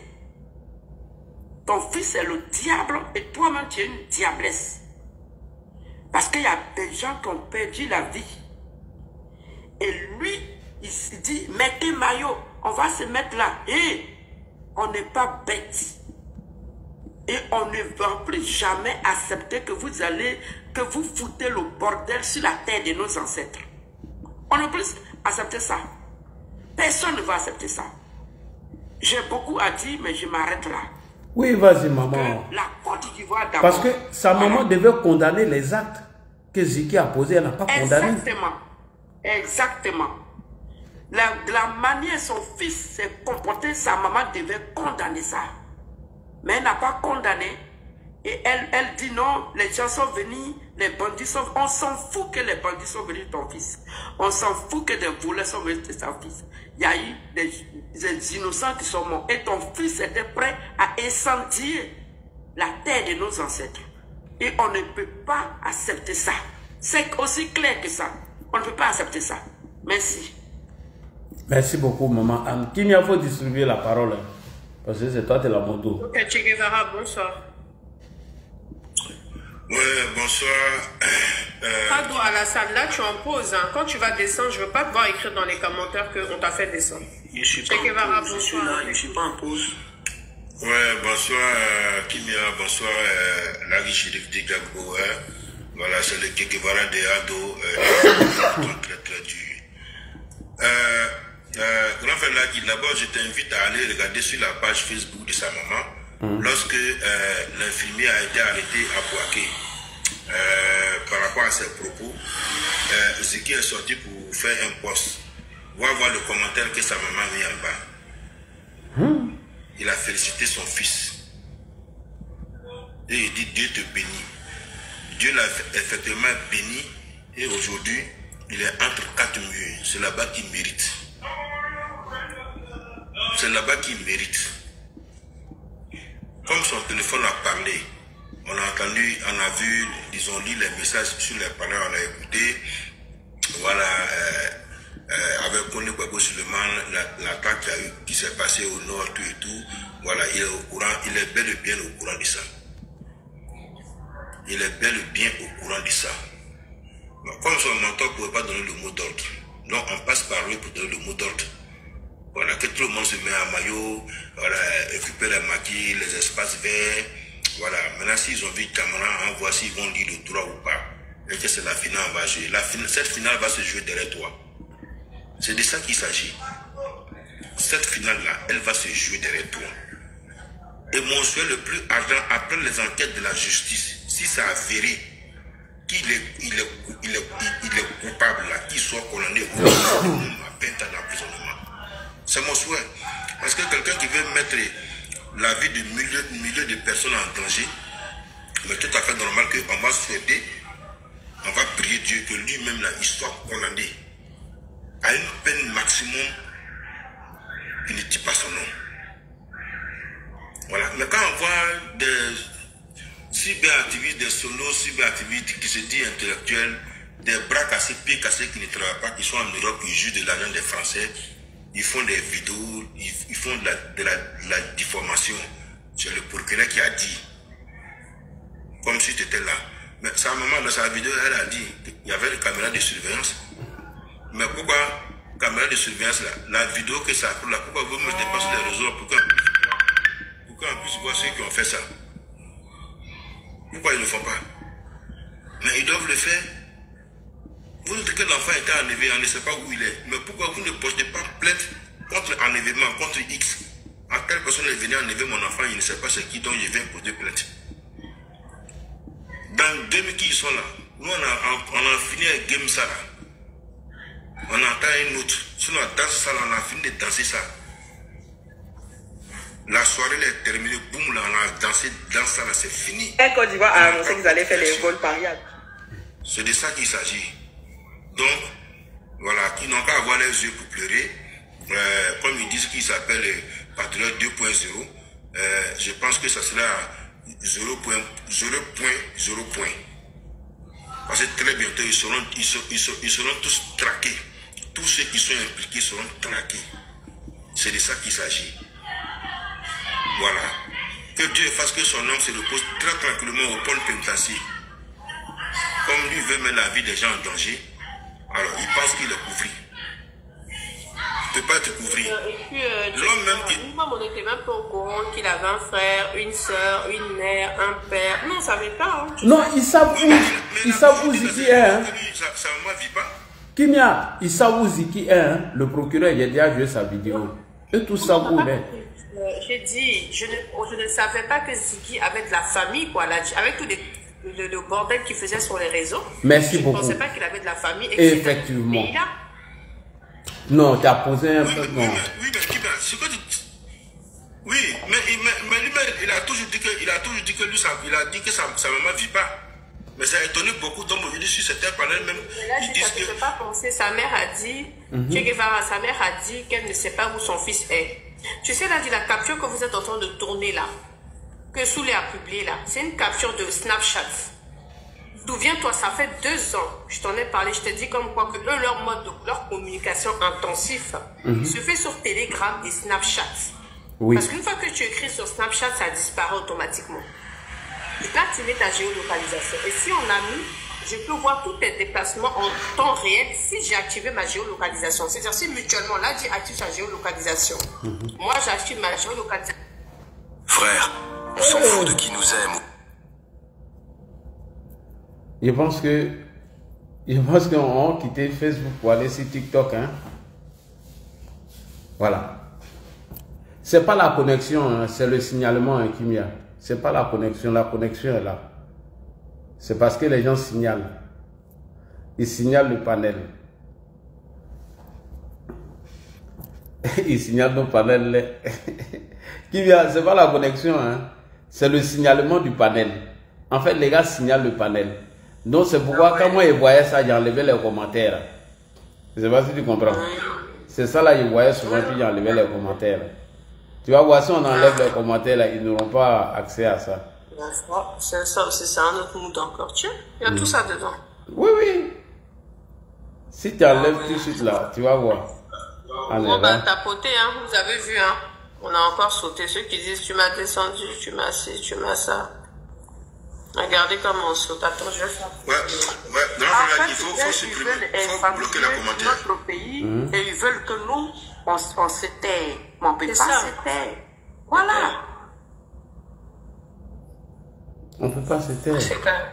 ton fils est le diable et toi-même tu es une diablesse. Parce qu'il y a des gens qui ont perdu la vie. Et lui, il se dit, mettez maillot, on va se mettre là. Et on n'est pas bête. Et on ne va plus jamais accepter que vous foutez le bordel sur la terre de nos ancêtres. On ne peut plus accepter ça. Personne ne va accepter ça. J'ai beaucoup à dire, mais je m'arrête là. Oui, vas-y, maman. La Côte d'Ivoire d'abord. Parce que sa maman devait condamner les actes que Ziki a posés, elle n'a pas condamné. Exactement. Exactement. La manière son fils s'est comporté, sa maman devait condamner ça. Mais elle n'a pas condamné. Et elle dit non, les gens sont venus, les bandits sont... On s'en fout que les bandits sont venus de ton fils. On s'en fout que des voleurs sont venus de ton fils. Il y a eu des innocents qui sont morts. Et ton fils était prêt à incendier la terre de nos ancêtres. Et on ne peut pas accepter ça. C'est aussi clair que ça. On ne peut pas accepter ça. Merci. Merci beaucoup, maman Anne. Qui il faut distribuer la parole? Parce que c'est toi, tu es la moto. Ok, Che Guevara, bonsoir. Ouais, bonsoir. Kado Alassane, là tu en pause. Hein. Quand tu vas descendre, je ne veux pas te voir écrire dans les commentaires qu'on t'a fait descendre. Je suis pas en pause. Je suis là, je suis pas en pause. Ouais, bonsoir Kimia, bonsoir Lagui Chérif de Gagbo. Voilà, c'est le Che Guevara de Ado. Très très dur. Grand frère Lagui, d'abord je t'invite à aller regarder sur la page Facebook de sa maman. Lorsque l'infirmier a été arrêté à Bouaké par rapport à ses propos, Ziki est sorti pour faire un post. On va voir le commentaire que sa maman a mis en bas. Il a félicité son fils. Et il dit Dieu te bénit. Dieu l'a effectivement béni et aujourd'hui il est entre quatre murs. C'est là-bas qu'il mérite. C'est là-bas qu'il mérite. Comme son téléphone a parlé, on a entendu, on a vu, disons, lu les messages sur les parleurs, on a écouté, voilà, avec Kone Gbagbo Suleiman, l'attaque qui s'est passée au nord, tout et tout, voilà, il est au courant, il est bel et bien au courant de ça. Il est bel et bien au courant de ça. Comme son mentor ne pouvait pas donner le mot d'ordre, donc on passe par lui pour donner le mot d'ordre. Voilà, que tout le monde se met à maillot, voilà, occuper les maquis, les espaces verts. Voilà, maintenant s'ils ont vu Camara, on voit s'ils vont lire le droit ou pas. Et que c'est la finale, on va jouer. Cette finale va se jouer derrière toi. C'est de ça qu'il s'agit. Cette finale-là, elle va se jouer derrière toi. Et mon souhait le plus ardent, après les enquêtes de la justice, si ça a avéré qu'il est coupable, qu'il soit condamné à peine d'emprisonnement. C'est mon souhait. Parce que quelqu'un qui veut mettre la vie de milliers de personnes en danger, mais tout à fait normal qu'on va souhaiter, on va prier Dieu que lui-même, il soit condamné à une peine maximum qui ne dit pas son nom. Voilà. Mais quand on voit des cyberactivistes, des solos cyberactivistes qui se disent intellectuels, des bras cassés, pieds cassés qui ne travaillent pas, qui sont en Europe, qui jouent de l'argent des Français, ils font des vidéos, ils font de la diffamation. C'est le procureur qui a dit, comme si tu étais là. Mais sa maman, dans sa vidéo, elle a dit qu'il y avait des caméras de surveillance. Mais pourquoi, caméras de surveillance, la vidéo que ça a, pourquoi vous ne mettez pas sur les réseaux pour qu'on puisse voir ceux qui ont fait ça? Pourquoi ils ne le font pas? Mais ils doivent le faire. Vous dites que l'enfant était enlevé, on ne sait pas où il est. Mais pourquoi vous ne portez pas plainte contre enlèvement, contre X? telle personne est venue enlever mon enfant, il ne sait pas c'est qui, donc je viens poser plainte. Dans 2000 qui sont là, nous on a fini avec Game ça là. On entend une autre. Sinon, dans ça là, on a fini de danser ça. La soirée est terminée, boum, là, on a dansé dans ça là, c'est fini. Et Côte d'Ivoire a annoncé qu'ils allaient faire les vols pariables. C'est de ça qu'il s'agit. Donc, voilà, qui n'ont qu'à avoir les yeux pour pleurer. Comme ils disent qu'ils s'appellent Patriote 2.0, je pense que ça sera 0.0 point. Parce que très bientôt, ils seront tous traqués. Tous ceux qui sont impliqués seront traqués. C'est de ça qu'il s'agit. Voilà. Que Dieu fasse que son homme se repose très tranquillement au pôle pénitentiaire. Comme lui veut mettre la vie des gens en danger, alors il pense qu'il est couvri. Il ne peut pas être couvri. L'homme même qui... on n'était même pas au courant qu'il avait un frère, une soeur, une mère, un père. Non, on ne savait pas. Hein, non, ils savent où Ziki est. Hein. Ça ne vit pas. Kimia, ils savent où Ziki est. Hein. Le procureur, il a déjà joué sa vidéo. Et tout ça où il est. J'ai dit, je ne savais pas que Ziki avait de la famille, quoi, là, avec tout le bordel qu'il faisait sur les réseaux. Merci beaucoup. Je ne pensais pas qu'il avait de la famille. Effectivement. Mais il a... Non, tu as posé un peu. Oui, mais lui-même, il a toujours dit que lui, il a dit que sa maman ne vit pas. Mais ça a étonné beaucoup d'hommes aujourd'hui sur cette panel même. Mais là, ça ne peut pas penser. Sa mère a dit, sa mère a dit qu'elle ne sait pas où son fils est. Tu sais, là, la capture que vous êtes en train de tourner là, que Soulé a publié là, c'est une capture de Snapchat. Souviens-toi, ça fait 2 ans, je t'en ai parlé, je t'ai dit comme quoi que eux, leur mode de leur communication intensif se fait sur Telegram et Snapchat. Oui. Parce qu'une fois que tu écris sur Snapchat, ça disparaît automatiquement. Et là, tu mets ta géolocalisation. Et si on a mis, je peux voir tous tes déplacements en temps réel si j'ai activé ma géolocalisation. C'est-à-dire si mutuellement, là, tu actives sa géolocalisation. Moi, j'active ma géolocalisation. Frère, on s'en fout de qui nous aime. Je pense qu'on va quitter Facebook pour aller sur TikTok. Hein? Voilà. C'est pas la connexion, hein, c'est le signalement hein, Kimia. C'est pas la connexion est là. C'est parce que les gens signalent. Ils signalent le panel. Ils signalent nos panels. Kimia, c'est pas la connexion, hein. C'est le signalement du panel. En fait, les gars signalent le panel. Donc c'est pourquoi quand moi je voyais ça, j'enlevais les commentaires. Je ne sais pas si tu comprends. C'est ça là, je voyais souvent puis j'enlevais les commentaires. Tu vas voir, si on enlève les commentaires là, ils n'auront pas accès à ça. C'est un autre mood encore. Tiens, il y a tout ça dedans. Oui, oui. Si tu enlèves tout de suite là, tu vas voir. Bon, bah, tapoter, hein, vous avez vu, hein. On a encore sauté. Ceux qui disent tu m'as descendu, tu m'as ci, tu m'as ça. Regardez comment on saute. Attends, je vais faire. Il faut supprimer, il faut bloquer les commentaires. Notre pays, et ils veulent que nous, on se tait. Mais on ne peut pas se taire. Voilà. On ne peut pas se taire. C'est clair.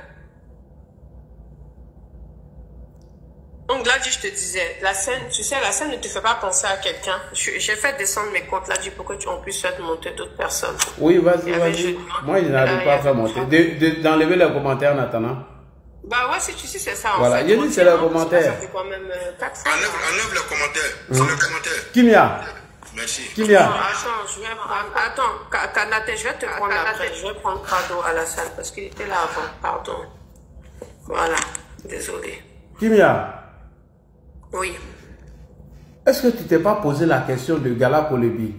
Donc là, je te disais, la scène, tu sais, la scène ne te fait pas penser à quelqu'un. J'ai fait descendre mes comptes là, pour que on puisse faire monter d'autres personnes. Oui, vas-y. Moi, je n'arrive pas à faire monter. D'enlever les commentaires, Nathan. Bah ouais, si tu sais, c'est ça. Voilà, j'ai dit c'est les commentaires. Ça fait quand même 4 fois. Enlève les commentaires. C'est les commentaires. Kimia. Merci. Kimia. Attends, je vais prendre. Attends, Kanate, je vais te prendre après. Je vais prendre Pardon à la salle parce qu'il était là avant. Pardon. Voilà. Désolé. Kimia. Oui. Est-ce que tu t'es pas posé la question de Gala Polebi?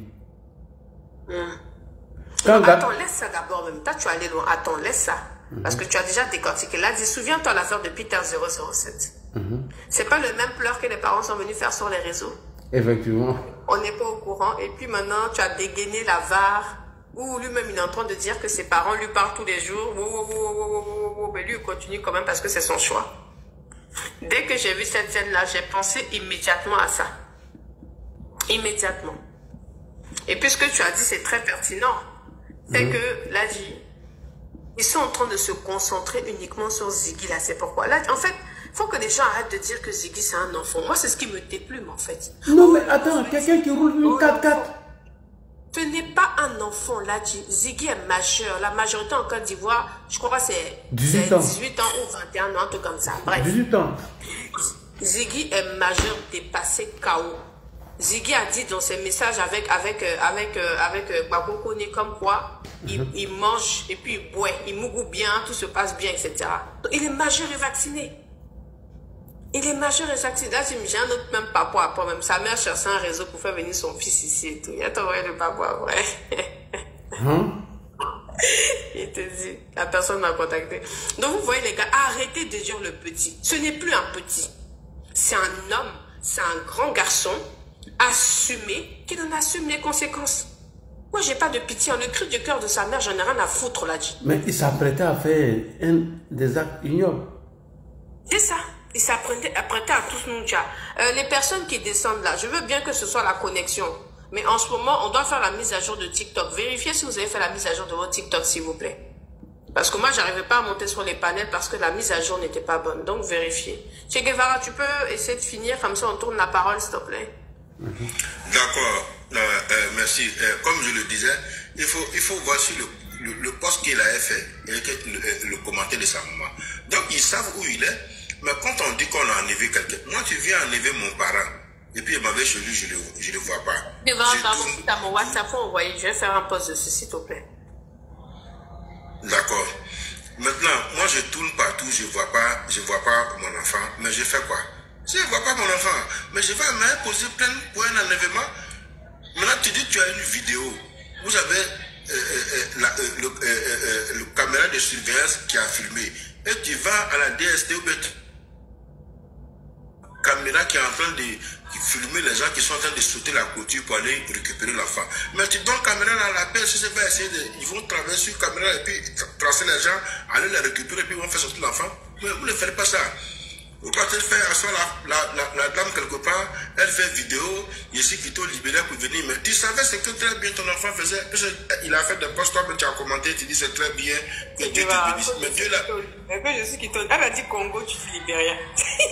Attends, laisse ça d'abord même. Toi, tu es allé loin. Attends, laisse ça. Parce que tu as déjà décortiqué. Là, souviens-toi l'affaire de Peter 007. C'est pas le même pleur que les parents sont venus faire sur les réseaux. Effectivement. On n'est pas au courant. Et puis maintenant, tu as dégainé la VAR. Ou lui-même, il est en train de dire que ses parents lui parlent tous les jours. Mais lui, il continue quand même parce que c'est son choix. Dès que j'ai vu cette scène-là, j'ai pensé immédiatement à ça. Immédiatement. Et puis ce que tu as dit, c'est très pertinent. C'est que, là, ils sont en train de se concentrer uniquement sur Ziggy, là. C'est pourquoi. Là, en fait, il faut que les gens arrêtent de dire que Ziggy, c'est un enfant. Moi, c'est ce qui me déplume, en fait. Non, mais attends, quelqu'un qui roule une 4x4. Ce n'est pas un enfant, là. Ziggy est majeur. La majorité en Côte d'Ivoire, je crois que c'est 18 ans ou 21 ans, un truc comme ça. Bref. 18 ans. Ziggy est majeur, dépassé, KO. Ziggy a dit dans ses messages avec Gbagbo comme quoi il mange et puis il boit, il mougou bien, tout se passe bien, etc. Donc, il est majeur et vacciné. Il est majeur et vacciné. Là, j'ai un autre même papa après, même sa mère cherchait un réseau pour faire venir son fils ici et tout. Il a envoyé le papa après. Il te dit, la personne m'a contacté. Donc vous voyez les gars, arrêtez de dire le petit. Ce n'est plus un petit. C'est un homme, c'est un grand garçon assumé, qui en assume les conséquences. Moi, j'ai pas de pitié. Le cri du cœur de sa mère, j'en ai rien à foutre là-dessus. Mais il s'apprêtait à faire des actes ignobles. C'est ça. Il s'apprêtait à tous nous dire. Les personnes qui descendent là, je veux bien que ce soit la connexion. Mais en ce moment, on doit faire la mise à jour de TikTok. Vérifiez si vous avez fait la mise à jour de votre TikTok, s'il vous plaît. Parce que moi, j'arrivais pas à monter sur les panels parce que la mise à jour n'était pas bonne. Donc, vérifiez. Che Guevara, tu peux essayer de finir comme ça, on tourne la parole, s'il te plaît. D'accord, merci. Comme je le disais, il faut voir sur le poste qu'il a fait et le commentaire de sa maman. Donc, ils savent où il est. Mais quand on dit qu'on a enlevé quelqu'un, moi, tu viens enlever mon parent. Et puis, il m'avait chez lui, je ne le vois pas. Si tu as mon WhatsApp, envoyé, je vais faire un post dessus, s'il te plaît. D'accord. Maintenant, moi, je tourne partout, je vois pas mon enfant. Mais je fais quoi? Je ne vois pas mon enfant, mais je vais me poser plein pour un enlèvement. Maintenant, tu dis que tu as une vidéo. Vous avez le caméra de surveillance qui a filmé. Et tu vas à la DST ou bien caméra qui est en train de filmer les gens qui sont en train de sauter la clôture pour aller récupérer l'enfant. Mais tu donnes caméra à la paix, si c'est pas essayer ils vont traverser sur caméra et puis tracer les gens, aller la récupérer et puis ils vont faire sortir l'enfant. Mais vous ne faites pas ça. Vous partez faire asseoir la dame quelque part, elle fait vidéo, ici qui t'a libéré pour venir. Mais tu savais ce que très bien ton enfant faisait. Il a fait des posts, toi, mais tu as commenté, tu dis c'est très bien. Que Dieu te bénisse. Mais Dieu là. Je sais qui elle a dit Congo, tu dis Libéria.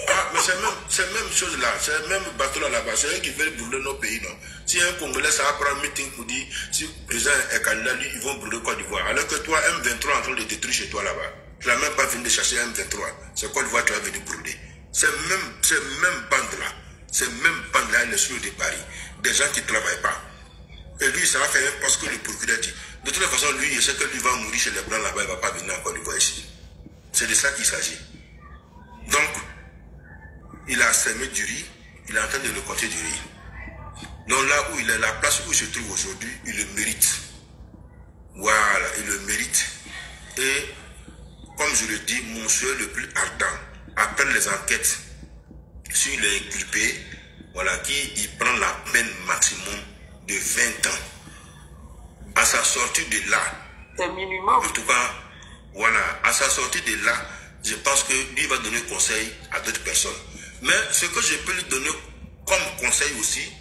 Ah, mais c'est la même chose là. C'est le même bateau là-bas. C'est eux qui veulent brûler nos pays, non? Si un Congolais, ça va prendre un meeting pour dire si le président est candidat, lui, ils vont brûler Côte d'Ivoire. Alors que toi, M23 est en train de détruire chez toi là-bas. Tu n'as même pas fini de chercher M23. C'est quoi le voix que tu as venu brûler? C'est même bande-là. C'est même bande-là, il est sur de Paris. Des gens qui ne travaillent pas. Et lui, ça va faire parce que le procureur dit. De toute façon, lui, il sait que lui va mourir chez les Blancs là-bas, il ne va pas venir encore le voir ici. C'est de ça qu'il s'agit. Donc, il a semé du riz, il est en train de récolter du riz. Donc là où il est, la place où il se trouve aujourd'hui, il le mérite. Voilà, il le mérite. Et, comme je le dis, mon souhait le plus ardent, après les enquêtes sur les inculpés, voilà, il prend la peine maximum de 20 ans. À sa sortie de là, c'est minimum. En tout cas, voilà, à sa sortie de là, je pense que lui va donner conseil à d'autres personnes. Mais ce que je peux lui donner comme conseil aussi,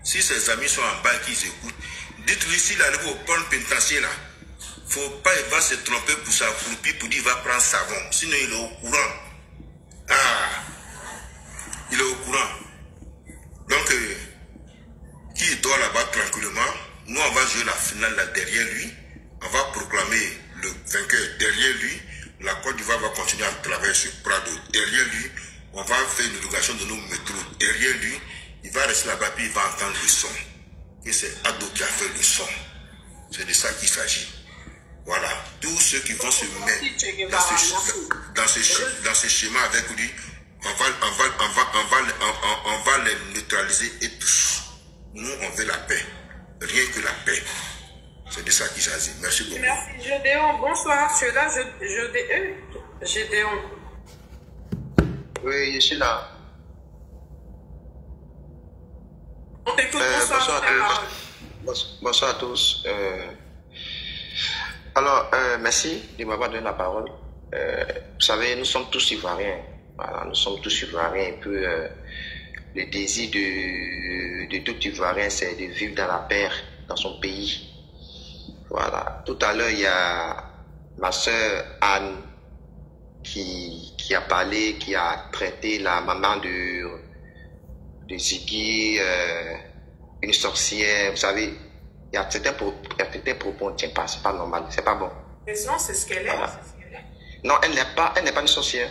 si ses amis sont en bas et qu'ils écoutent, dites-lui s'il arrive au point pénitentiaire là, faut pas, il va se tromper pour sa croupie pour dire il va prendre savon, sinon il est au courant. Ah, il est au courant. Donc, qui dort là-bas tranquillement, nous on va jouer la finale là derrière lui, on va proclamer le vainqueur derrière lui, la Côte d'Ivoire va continuer à travailler sur Prado derrière lui, on va faire une éducation de nos métros derrière lui, il va rester là-bas puis il va entendre le son. Et c'est Ado qui a fait le son. C'est de ça qu'il s'agit. Voilà, tous ceux qui vont se mettre dans ce schéma avec lui, on va les neutraliser et tous. Nous, on veut la paix. Rien que la paix. C'est de ça qu'il s'agit. Merci beaucoup. Merci, Gédéon. Bonsoir. Tu es là, Gédéon. Oui, je suis là. On t'écoute. Bonsoir à tous. Alors, merci de m'avoir donné la parole. Vous savez, nous sommes tous Ivoiriens. Voilà, nous sommes tous Ivoiriens. Et puis, le désir de tout Ivoirien, c'est de vivre dans la paix dans son pays. Voilà. Tout à l'heure, il y a ma soeur Anne qui a parlé, qui a traité la maman de Ziggy, une sorcière. Vous savez, Il y a certains propos, on ne tient pas, c'est pas normal, c'est pas bon. Mais sinon, c'est ce qu'elle est. Voilà. Non, elle n'est pas une sorcière.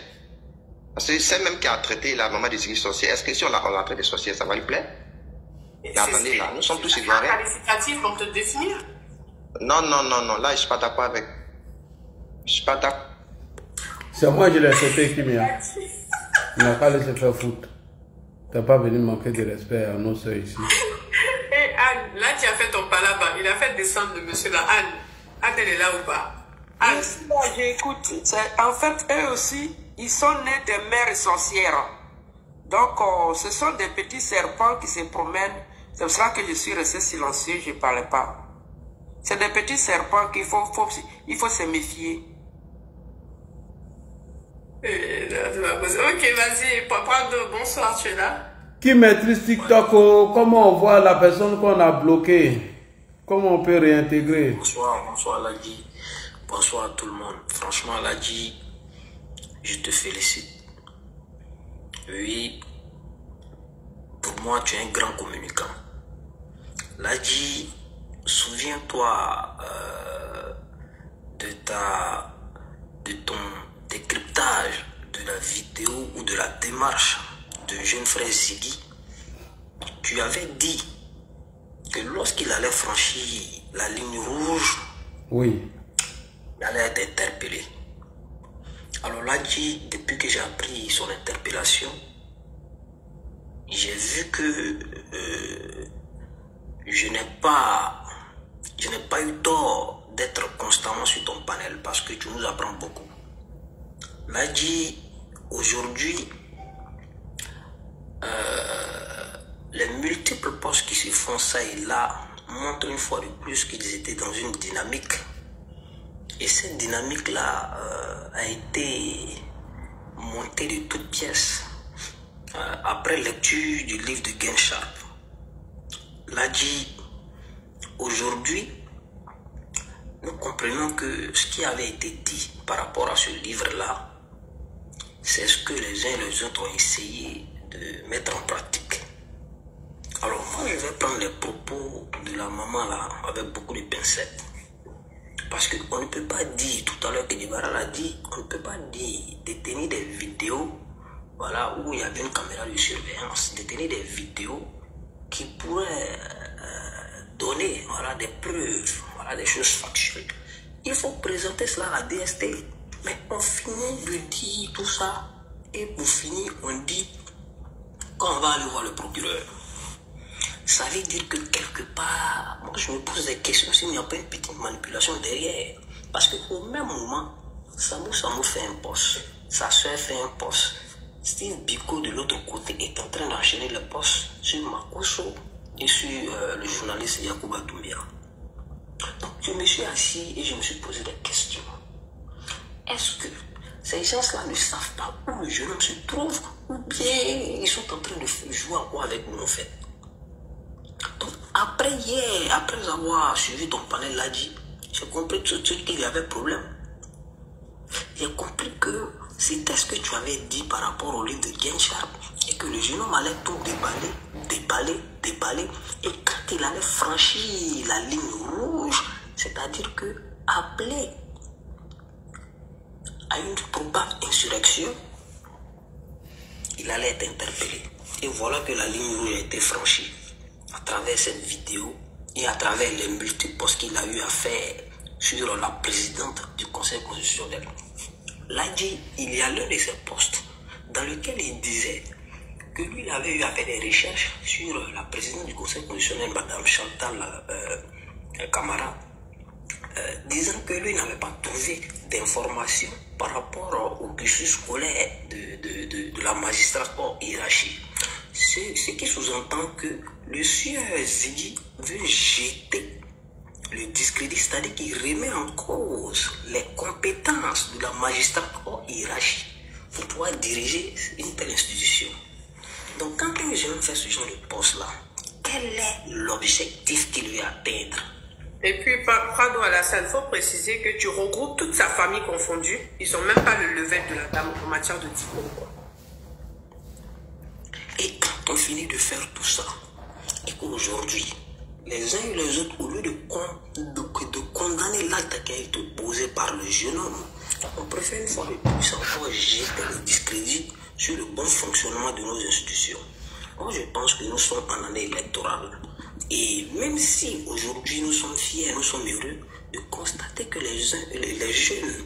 Parce que c'est même qui a traité la maman de sorcière. Est-ce que si on la traite de sorcière, ça va lui plaire? Mais attendez, là, nous sommes tous ivoiriens. C'est qualificatif pour te définir. Non, là, je ne suis pas d'accord avec. Je suis pas d'accord. C'est moi qui l'ai accepté, Kimia. Il n'a pas laissé faire foutre. Tu n'as pas venu manquer de respect à nos soeurs ici. Et Anne, là, tu as fait ton palabre. Il a fait descendre le monsieur là. Anne, elle est là ou pas? Anne. J'écoute. En fait, eux aussi, ils sont nés de mères sorcières. Donc, ce sont des petits serpents qui se promènent. C'est pour ça que je suis resté silencieux, je ne parlais pas. C'est des petits serpents qu'il faut se méfier. Ok, vas-y, Prado, bonsoir, tu es là? Qui maîtrise TikTok? Comment on voit la personne qu'on a bloquée? Comment on peut réintégrer? Bonsoir Ladi. Bonsoir à tout le monde. Franchement Ladi, je te félicite. Oui, pour moi tu es un grand communicant. Ladi, souviens-toi de ton décryptage de la vidéo ou de la démarche de jeune frère Ziggy. Tu avais dit que lorsqu'il allait franchir la ligne rouge, oui, il allait être interpellé. Alors là, depuis que j'ai appris son interpellation, j'ai vu que je n'ai pas eu tort d'être constamment sur ton panel parce que tu nous apprends beaucoup. Là, aujourd'hui, les multiples postes qui se font ça et là montrent une fois de plus qu'ils étaient dans une dynamique. Et cette dynamique-là a été montée de toutes pièces après lecture du livre de Gensharp. Là, aujourd'hui, nous comprenons que ce qui avait été dit par rapport à ce livre-là, c'est ce que les uns et les autres ont essayé de mettre en pratique. Alors moi, je vais prendre les propos de la maman là avec beaucoup de pincettes. Parce qu'on ne peut pas dire, tout à l'heure que Dibara l'a dit, on ne peut pas dire détenir des vidéos, voilà, où il y avait une caméra de surveillance, détenir des vidéos qui pourraient donner, voilà, des preuves, voilà, des choses factuelles. Il faut présenter cela à la DST. Mais on finit de dire tout ça et pour finir on dit qu'on va aller voir le procureur. Ça veut dire que quelque part, moi je me pose des questions s'il n'y a pas une petite manipulation derrière. Parce qu'au même moment, Samou fait un poste, sa soeur fait un poste, Steve Biko de l'autre côté est en train d'enchaîner le poste sur Makoso et sur le journaliste Yacouba Doumbia. Donc je me suis assis et je me suis posé des questions. Est-ce que ces gens-là ne savent pas où le jeune homme se trouve ou bien ils sont en train de jouer encore avec nous en fait? Donc après hier, après avoir suivi ton panel là dit, j'ai compris tout de suite qu'il y avait problème. J'ai compris que c'était ce que tu avais dit par rapport au livre de Gensharp et que le jeune homme allait tout déballer et quand il allait franchir la ligne rouge, c'est-à-dire que appeler à une probable insurrection, il allait être interpellé. Et voilà que la ligne rouge a été franchie à travers cette vidéo et à travers les multiples postes qu'il a eu à faire sur la présidente du Conseil constitutionnel. Là, il y a l'un de ces postes dans lequel il disait que lui il avait eu à faire des recherches sur la présidente du Conseil constitutionnel, Madame Chantal Camara, disant que lui n'avait pas trouvé d'informations par rapport au cursus scolaire de la magistrate hors hiérarchie. Ce qui sous-entend que le sieur Ziggy veut jeter le discrédit, c'est-à-dire qu'il remet en cause les compétences de la magistrate hors hiérarchie pour pouvoir diriger une telle institution. Donc quand un jeune fait ce genre de poste-là, quel est l'objectif qu'il veut atteindre? Et puis, Prado Alassane, il faut préciser que tu regroupes toute sa famille confondue. Ils n'ont même pas le level de la dame en matière de diplôme. Et quand on finit de faire tout ça, et qu'aujourd'hui, les uns et les autres, au lieu de condamner l'acte qui a été posé par le jeune homme, on préfère une fois de plus encore jeter le discrédit sur le bon fonctionnement de nos institutions. Moi, je pense que nous sommes en année électorale. Et même si aujourd'hui nous sommes fiers, nous sommes heureux de constater que les jeunes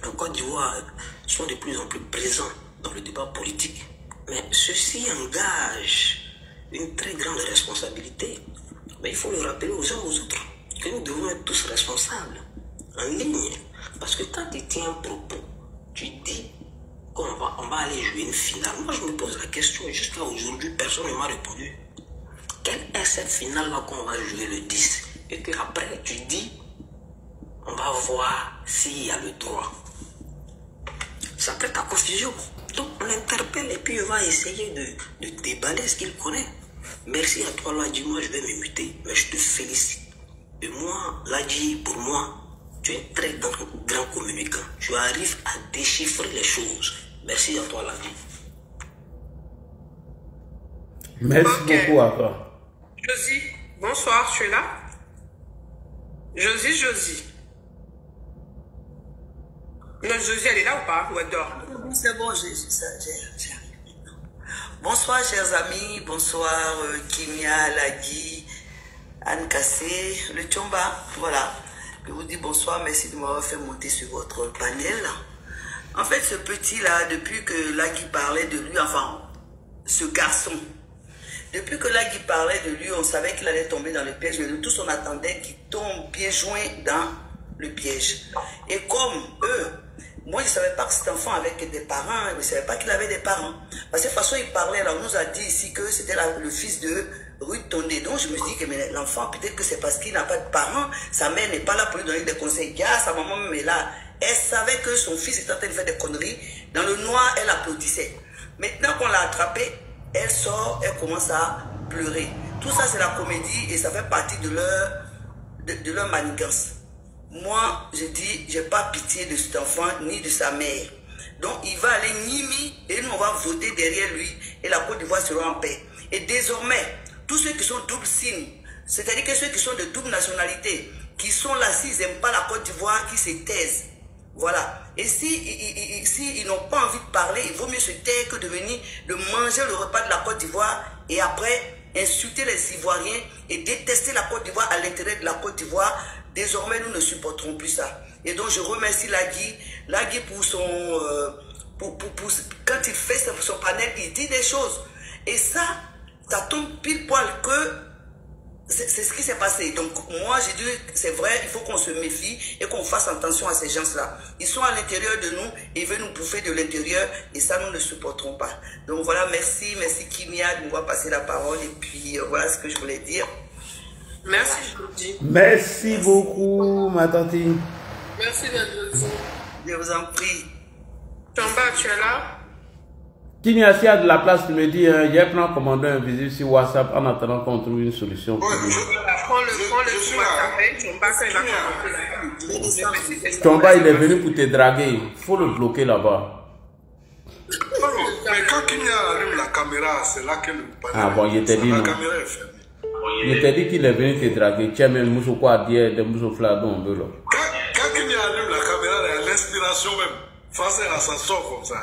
en Côte d'Ivoire sont de plus en plus présents dans le débat politique. Mais ceci engage une très grande responsabilité. Mais il faut le rappeler aux uns aux autres que nous devons être tous responsables en ligne. Parce que quand tu tiens un propos, tu dis qu'on va aller jouer une finale. Moi, je me pose la question, jusqu'à aujourd'hui, personne ne m'a répondu. Quelle est cette finale-là qu'on va jouer le 10? Et qu'après, tu dis, on va voir s'il y a le droit. Ça prête à confusion. Donc, on l'interpelle et puis on va essayer de déballer ce qu'il connaît. Merci à toi, Ladji. Moi, je vais me muter, mais je te félicite. Et moi, Ladji, pour moi, tu es un très grand communicant. Tu arrives à déchiffrer les choses. Merci à toi, Ladji. Merci beaucoup à toi. Josie, bonsoir, tu es là? Josie. Non, Josie, elle est là ou pas? Ou elle dort? C'est bon, j'ai. Bonsoir, chers amis. Bonsoir, Kimia, Ladji, Anne Kassé, le Tchomba. Voilà. Je vous dis bonsoir. Merci de m'avoir fait monter sur votre panel. En fait, ce petit-là, depuis que Ladji parlait de lui, enfin, ce garçon, depuis que Ladji parlait de lui, on savait qu'il allait tomber dans le piège. Mais nous tous, on attendait qu'il tombe bien joint dans le piège. Et comme eux, moi, je ne savais pas que cet enfant avait des parents. Je ne savais pas qu'il avait des parents. Parce que de toute façon, il parlait. Là, on nous a dit ici que c'était le fils de Ruth Tondé. Donc, je me suis dit que l'enfant, peut-être que c'est parce qu'il n'a pas de parents. Sa mère n'est pas là pour lui donner des conseils. Sa maman même est là. Elle savait que son fils était en train de faire des conneries. Dans le noir, elle applaudissait. Maintenant qu'on l'a attrapé, elle sort, elle commence à pleurer. Tout ça, c'est la comédie et ça fait partie de leur manigance. Moi, je dis, je n'ai pas pitié de cet enfant ni de sa mère. Donc, il va aller Nimi et nous, on va voter derrière lui et la Côte d'Ivoire sera en paix. Et désormais, tous ceux qui sont double signe, c'est-à-dire que ceux qui sont de double nationalité, qui sont là, s'ils n'aiment pas la Côte d'Ivoire, qui se taisent. Voilà. Et si ils n'ont pas envie de parler, il vaut mieux se taire que de venir de manger le repas de la Côte d'Ivoire et après insulter les Ivoiriens et détester la Côte d'Ivoire à l'intérieur de la Côte d'Ivoire. Désormais, nous ne supporterons plus ça. Et donc, je remercie Ladji pour son... quand il fait son panel, il dit des choses. Et ça tombe pile poil que c'est ce qui s'est passé. Donc, moi, j'ai dit c'est vrai, il faut qu'on se méfie et qu'on fasse attention à ces gens-là. Ils sont à l'intérieur de nous, ils veulent nous bouffer de l'intérieur et ça, nous ne supporterons pas. Donc, voilà, merci Kimia de m'avoir passé la parole et puis voilà ce que je voulais dire. Merci, Josie. Merci beaucoup, ma tante. Merci d'être Josie. Je vous en prie. Tchomba, tu es là? Kimia, s'il y a de la place, tu me dis, j'ai pris un commandant invisible sur WhatsApp en attendant qu'on trouve une solution. Prends le sur WhatsApp. Tchomba, il est venu pour te draguer. Il faut le bloquer là-bas. Mais quand Kimia allume la caméra, c'est là que le panel. Ah bon, il t'a dit non. La caméra est fermée. Il t'a dit qu'il est venu te draguer. Tu as même Moussou quoi dire, des Moussou fladon. Quand Kimia allume la caméra, il y a l'inspiration même. Face à ça sort comme ça.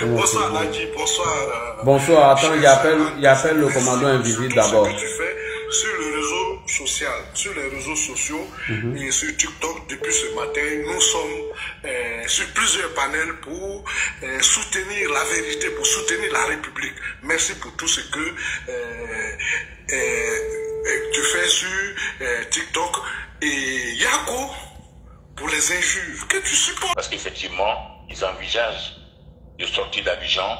Bonsoir Ladji, bonsoir. Bonsoir, attends, il appelle le commandant invisible d'abord. Ce que tu fais sur le réseau social, sur les réseaux sociaux et sur TikTok depuis ce matin, nous sommes sur plusieurs panels pour soutenir la vérité, pour soutenir la République. Merci pour tout ce que tu fais sur TikTok et Yako. Pour les injures que tu supportes. Parce qu'effectivement, ils envisagent de sortir d'Abidjan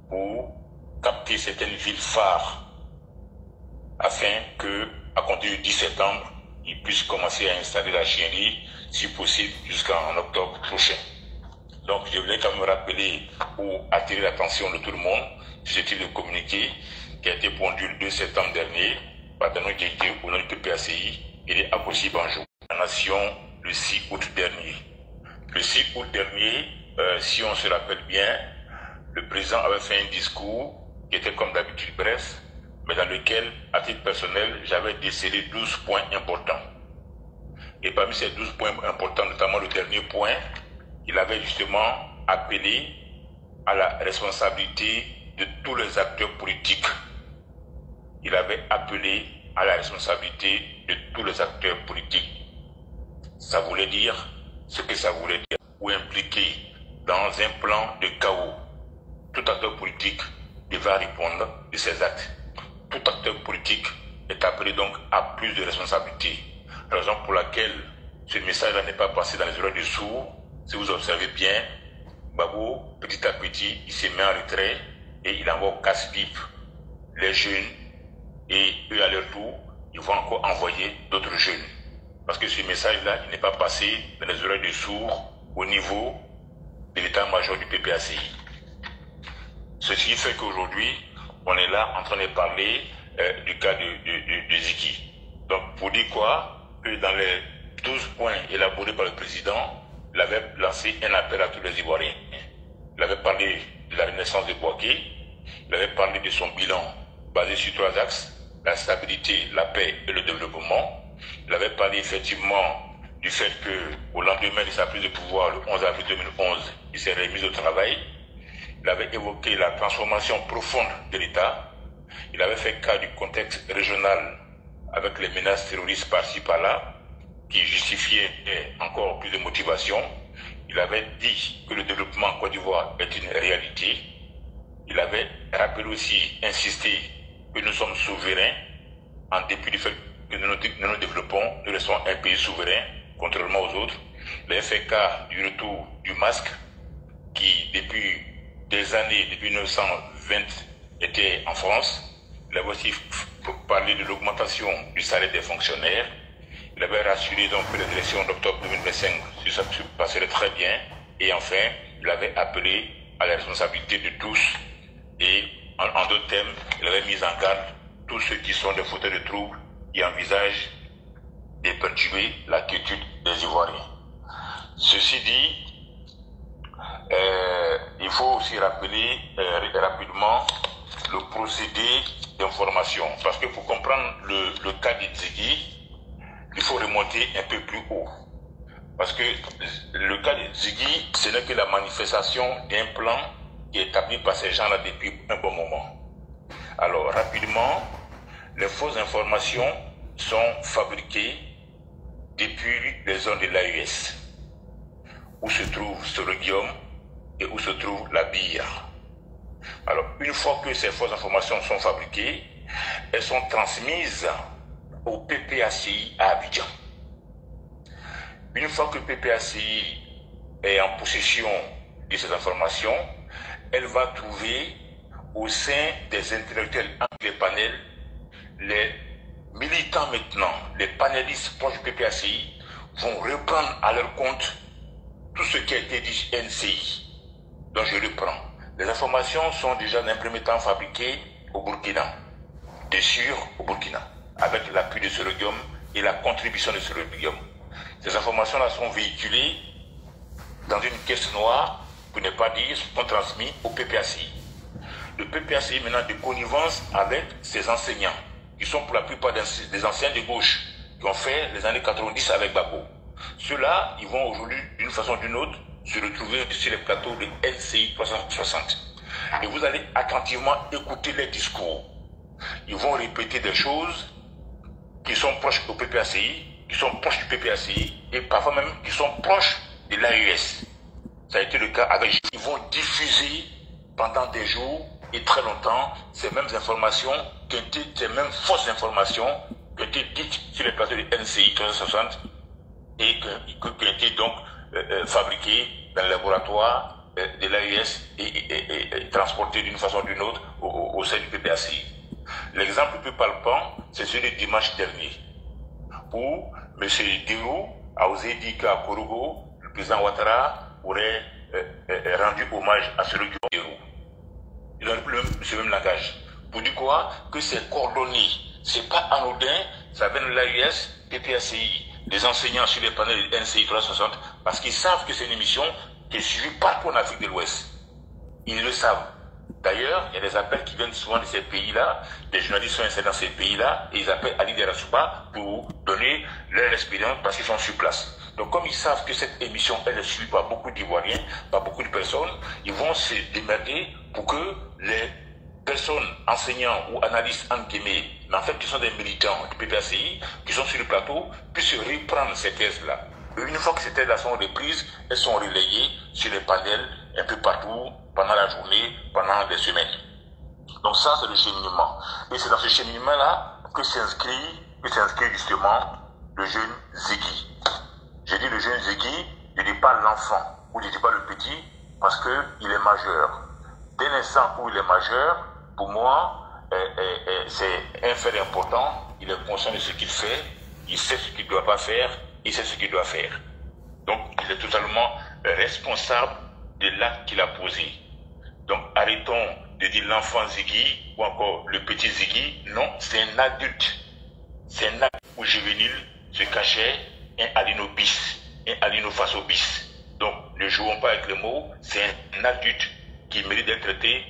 pour capter certaines villes phares afin que, à compter du 10 septembre, ils puissent commencer à installer la chiennerie, si possible, jusqu'en octobre prochain. Donc, je voulais quand même rappeler pour attirer l'attention de tout le monde sur ce type de communiqué qui a été pondu le 2 septembre dernier par Dano Diété au nom du PPACI et des Akossi Banjo. La nation le 6 août dernier. Le 6 août dernier, si on se rappelle bien, le président avait fait un discours qui était comme d'habitude bref, mais dans lequel, à titre personnel, j'avais décelé 12 points importants. Et parmi ces 12 points importants, notamment le dernier point, il avait justement appelé à la responsabilité de tous les acteurs politiques. Il avait appelé à la responsabilité de tous les acteurs politiques. Ça voulait dire ce que ça voulait dire, ou impliquer dans un plan de chaos. Tout acteur politique devra répondre de ses actes. Tout acteur politique est appelé donc à plus de responsabilités. Raison pour laquelle ce message-là n'est pas passé dans les oreilles des sourds. Si vous observez bien, Gbagbo, petit à petit, il se met en retrait et il envoie au casse-pipe les jeunes et eux à leur tour, ils vont encore envoyer d'autres jeunes. Parce que ce message-là, il n'est pas passé dans les oreilles des sourds au niveau de l'état-major du PPACI. Ceci fait qu'aujourd'hui, on est là en train de parler du cas de Ziggy. Donc, pour dire quoi? Que dans les 12 points élaborés par le président, il avait lancé un appel à tous les Ivoiriens. Il avait parlé de la renaissance de Bouaké, il avait parlé de son bilan basé sur 3 axes, la stabilité, la paix et le développement. Il avait parlé effectivement du fait qu'au lendemain de sa prise de pouvoir, le 11 avril 2011, il s'est remis au travail. Il avait évoqué la transformation profonde de l'État. Il avait fait cas du contexte régional avec les menaces terroristes par-ci par-là, qui justifiaient encore plus de motivation. Il avait dit que le développement en Côte d'Ivoire est une réalité. Il avait rappelé aussi, insisté que nous sommes souverains, en dépit du fait que nous nous développons, nous restons un pays souverain, contrairement aux autres. Il avait fait cas du retour du masque, qui depuis des années, depuis 1920, était en France. Il avait aussi parlé de l'augmentation du salaire des fonctionnaires. Il avait rassuré donc que les élections d'octobre 2025 se passeraient très bien. Et enfin, il avait appelé à la responsabilité de tous. Et en d'autres termes, il avait mis en garde tous ceux qui sont des fauteurs de troubles et envisagent de perturber la quiétude des Ivoiriens. Ceci dit, il faut aussi rappeler rapidement le procédé d'information. Parce que pour comprendre le cas de Ziggy, il faut remonter un peu plus haut. Parce que le cas de Ziggy, ce n'est que la manifestation d'un plan qui est établi par ces gens-là depuis un bon moment. Alors, rapidement, les fausses informations sont fabriquées depuis les zones de l'AES, où se trouve Sorogium et où se trouve la BIA. Alors, une fois que ces fausses informations sont fabriquées, elles sont transmises au PPACI à Abidjan. Une fois que le PPACI est en possession de ces informations, elle va trouver au sein des intellectuels les panels, les militants maintenant, les panélistes proches du PPACI vont reprendre à leur compte tout ce qui a été dit NCI. Donc je reprends. Les informations sont déjà d'un premier temps fabriquées au Burkina, de sûr au Burkina, avec l'appui de Sorogium et la contribution de Sorogium. Ces informations-là sont véhiculées dans une caisse noire, pour ne pas dire, sont transmises au PPACI. Le PPACI maintenant de connivence avec ses enseignants, qui sont pour la plupart des anciens de gauche, qui ont fait les années 90 avec Gbagbo. Ceux-là, ils vont aujourd'hui, d'une façon ou d'une autre, se retrouver sur les plateaux de NCI 360. Et vous allez attentivement écouter les discours. Ils vont répéter des choses qui sont proches au PPACI, qui sont proches du PPACI, et parfois même qui sont proches de l'AES. Ça a été le cas avec... Ils vont diffuser pendant des jours et très longtemps ces mêmes informations, ces mêmes fausses informations qui ont été dites sur les plateaux de NCI 360 et qui ont été donc fabriquées dans le laboratoire de l'AES et transportées d'une façon ou d'une autre au sein du PPACI. L'exemple le plus palpant, c'est celui de dimanche dernier, où M. Dirou a osé dire qu'à Korogo, le président Ouattara aurait rendu hommage à celui qui Dirou. Ils ont pris ce même langage. Pour dire quoi? Que c'est coordonné. C'est pas anodin, ça vient de l'AES, PPACI, des enseignants sur les panels de NCI 360, parce qu'ils savent que c'est une émission qui est suivie partout en Afrique de l'Ouest. Ils le savent. D'ailleurs, il y a des appels qui viennent souvent de ces pays-là, des journalistes sont installés dans ces pays-là, et ils appellent Ali Derasouba pour donner leur expérience parce qu'ils sont sur place. Donc comme ils savent que cette émission, elle est suivie par beaucoup d'Ivoiriens, par beaucoup de personnes, ils vont se démerder pour que les personnes, enseignants ou analystes en guillemets, mais en fait qui sont des militants du PPACI, qui sont sur le plateau, puissent reprendre ces thèses-là. Une fois que ces thèses-là sont reprises, elles sont relayées sur les panels un peu partout, pendant la journée, pendant des semaines. Donc ça, c'est le cheminement. Et c'est dans ce cheminement-là que s'inscrit justement le jeune Ziggy. Je dis le jeune Ziggy, je ne dis pas l'enfant, ou je ne dis pas le petit, parce qu'il est majeur. Dès l'instant où il est majeur, pour moi, c'est un fait important. Il est conscient de ce qu'il fait, il sait ce qu'il ne doit pas faire, il sait ce qu'il doit faire. Donc, il est totalement responsable de l'acte qu'il a posé. Donc, arrêtons de dire l'enfant Ziggy ou encore le petit Ziggy. Non, c'est un adulte. C'est un adulte où juvénile se cachait un Alino bis, un Alino Faso bis. Donc, ne jouons pas avec les mots. C'est un adulte qui mérite d'être traité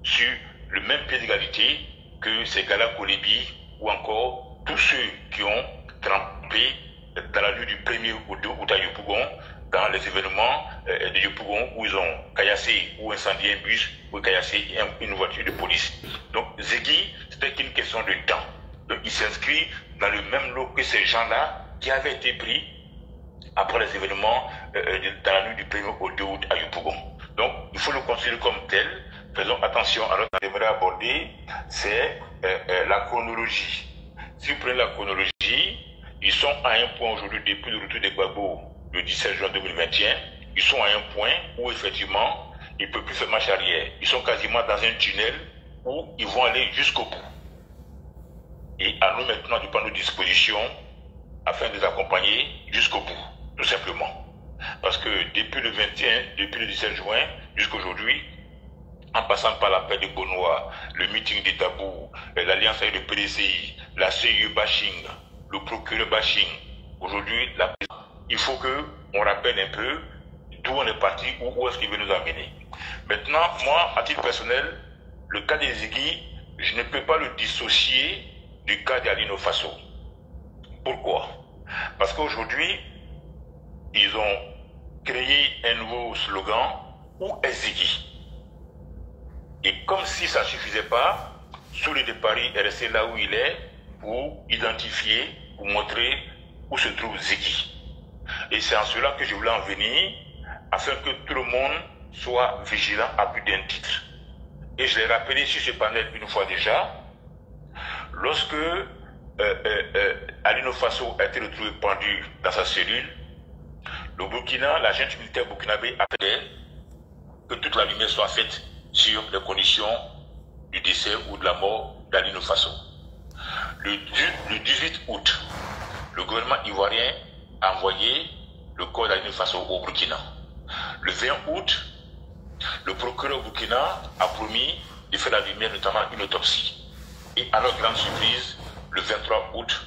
sur le même pied d'égalité que ces Gala Kolebi ou encore tous ceux qui ont trempé dans la nuit du 1er ou 2 août à Yopougon, dans les événements de Yopougon où ils ont caillassé ou incendié un bus ou caillassé une voiture de police. Donc Ziggy, c'était qu'une question de temps. Donc il s'inscrit dans le même lot que ces gens-là qui avaient été pris après les événements dans la nuit du 1er au 2 août à Yopougon. Donc il faut le considérer comme tel. Faisons attention à l'autre qu'on aimerait aborder, c'est la chronologie. Si vous prenez la chronologie, ils sont à un point aujourd'hui, depuis le retour des Gbagbo, le 17 juin 2021, ils sont à un point où effectivement, ils ne peuvent plus faire marche arrière. Ils sont quasiment dans un tunnel où ils vont aller jusqu'au bout. Et à nous maintenant de prendre nos dispositions afin de les accompagner jusqu'au bout, tout simplement. Parce que depuis le 21, depuis le 17 juin jusqu'à aujourd'hui, en passant par l'appel de Bonois, le meeting des tabous, l'alliance avec le PDCI, la CIE bashing, le procureur bashing, aujourd'hui, il faut qu'on rappelle un peu d'où on est parti, où est-ce qu'il veut nous amener. Maintenant, moi, à titre personnel, le cas des Ziggy, je ne peux pas le dissocier du cas d'Alino Faso. Pourquoi? Parce qu'aujourd'hui, ils ont créé un nouveau slogan, où est Ziggy? Et comme si ça ne suffisait pas, Soulé de Paris est resté là où il est pour identifier, pour montrer où se trouve Ziggy. Et c'est en cela que je voulais en venir, afin que tout le monde soit vigilant à plus d'un titre. Et je l'ai rappelé sur ce panel une fois déjà, lorsque Alino Faso a été retrouvé pendu dans sa cellule, le Burkina, la junte militaire burkinabé appelait que toute la lumière soit faite sur les conditions du décès ou de la mort d'Alino Faso. Le 18 août, le gouvernement ivoirien a envoyé le corps d'Alino Faso au Burkina. Le 20 août, le procureur Burkina a promis de faire la lumière, notamment une autopsie. Et à notre grande surprise, le 23 août,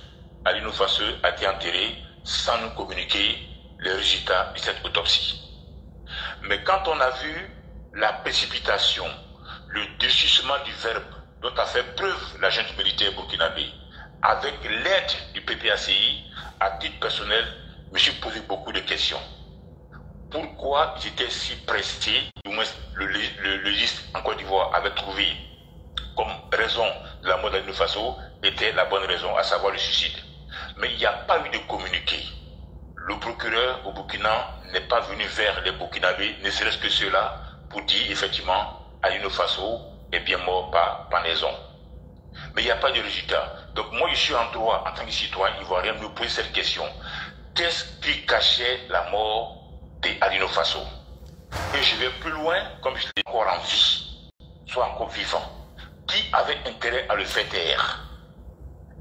Alino Faso a été enterré sans nous communiquer les résultats de cette autopsie. Mais quand on a vu la précipitation, le durcissement du verbe dont a fait preuve la junte militaire burkinabé, avec l'aide du PPACI, à titre personnel, je me suis posé beaucoup de questions. Pourquoi ils étaient si pressés, du moins le légiste en Côte d'Ivoire avait trouvé comme raison de la mort d'Alino Faso était la bonne raison, à savoir le suicide. Mais il n'y a pas eu de communiqué. Le procureur au Burkina n'est pas venu vers les Burkinabés, ne serait-ce que cela, pour dire effectivement Alino Faso est bien mort par pendaison. Mais il n'y a pas de résultat. Donc moi je suis en droit, en tant que citoyen ivoirien, de me poser cette question. Qu'est-ce qui cachait la mort d'Alino Faso? Et je vais plus loin, comme je l'ai encore en vie, soit encore vivant. Qui avait intérêt à le faire taire?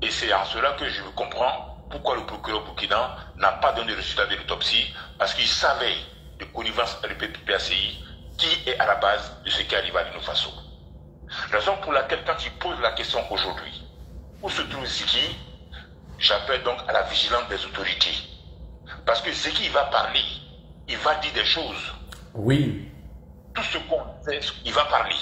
Et c'est en cela que je comprends pourquoi le procureur burkina n'a pas donné le résultat de l'autopsie, parce qu'il savait de connivence avec le PPACI qui est à la base de ce qui arrive à Alino Faso. Raison pour laquelle, quand il pose la question aujourd'hui, où se trouve Ziggy, j'appelle donc à la vigilance des autorités. Parce que Ziggy, il va parler, il va dire des choses. Oui. Tout ce qu'on fait, il va parler.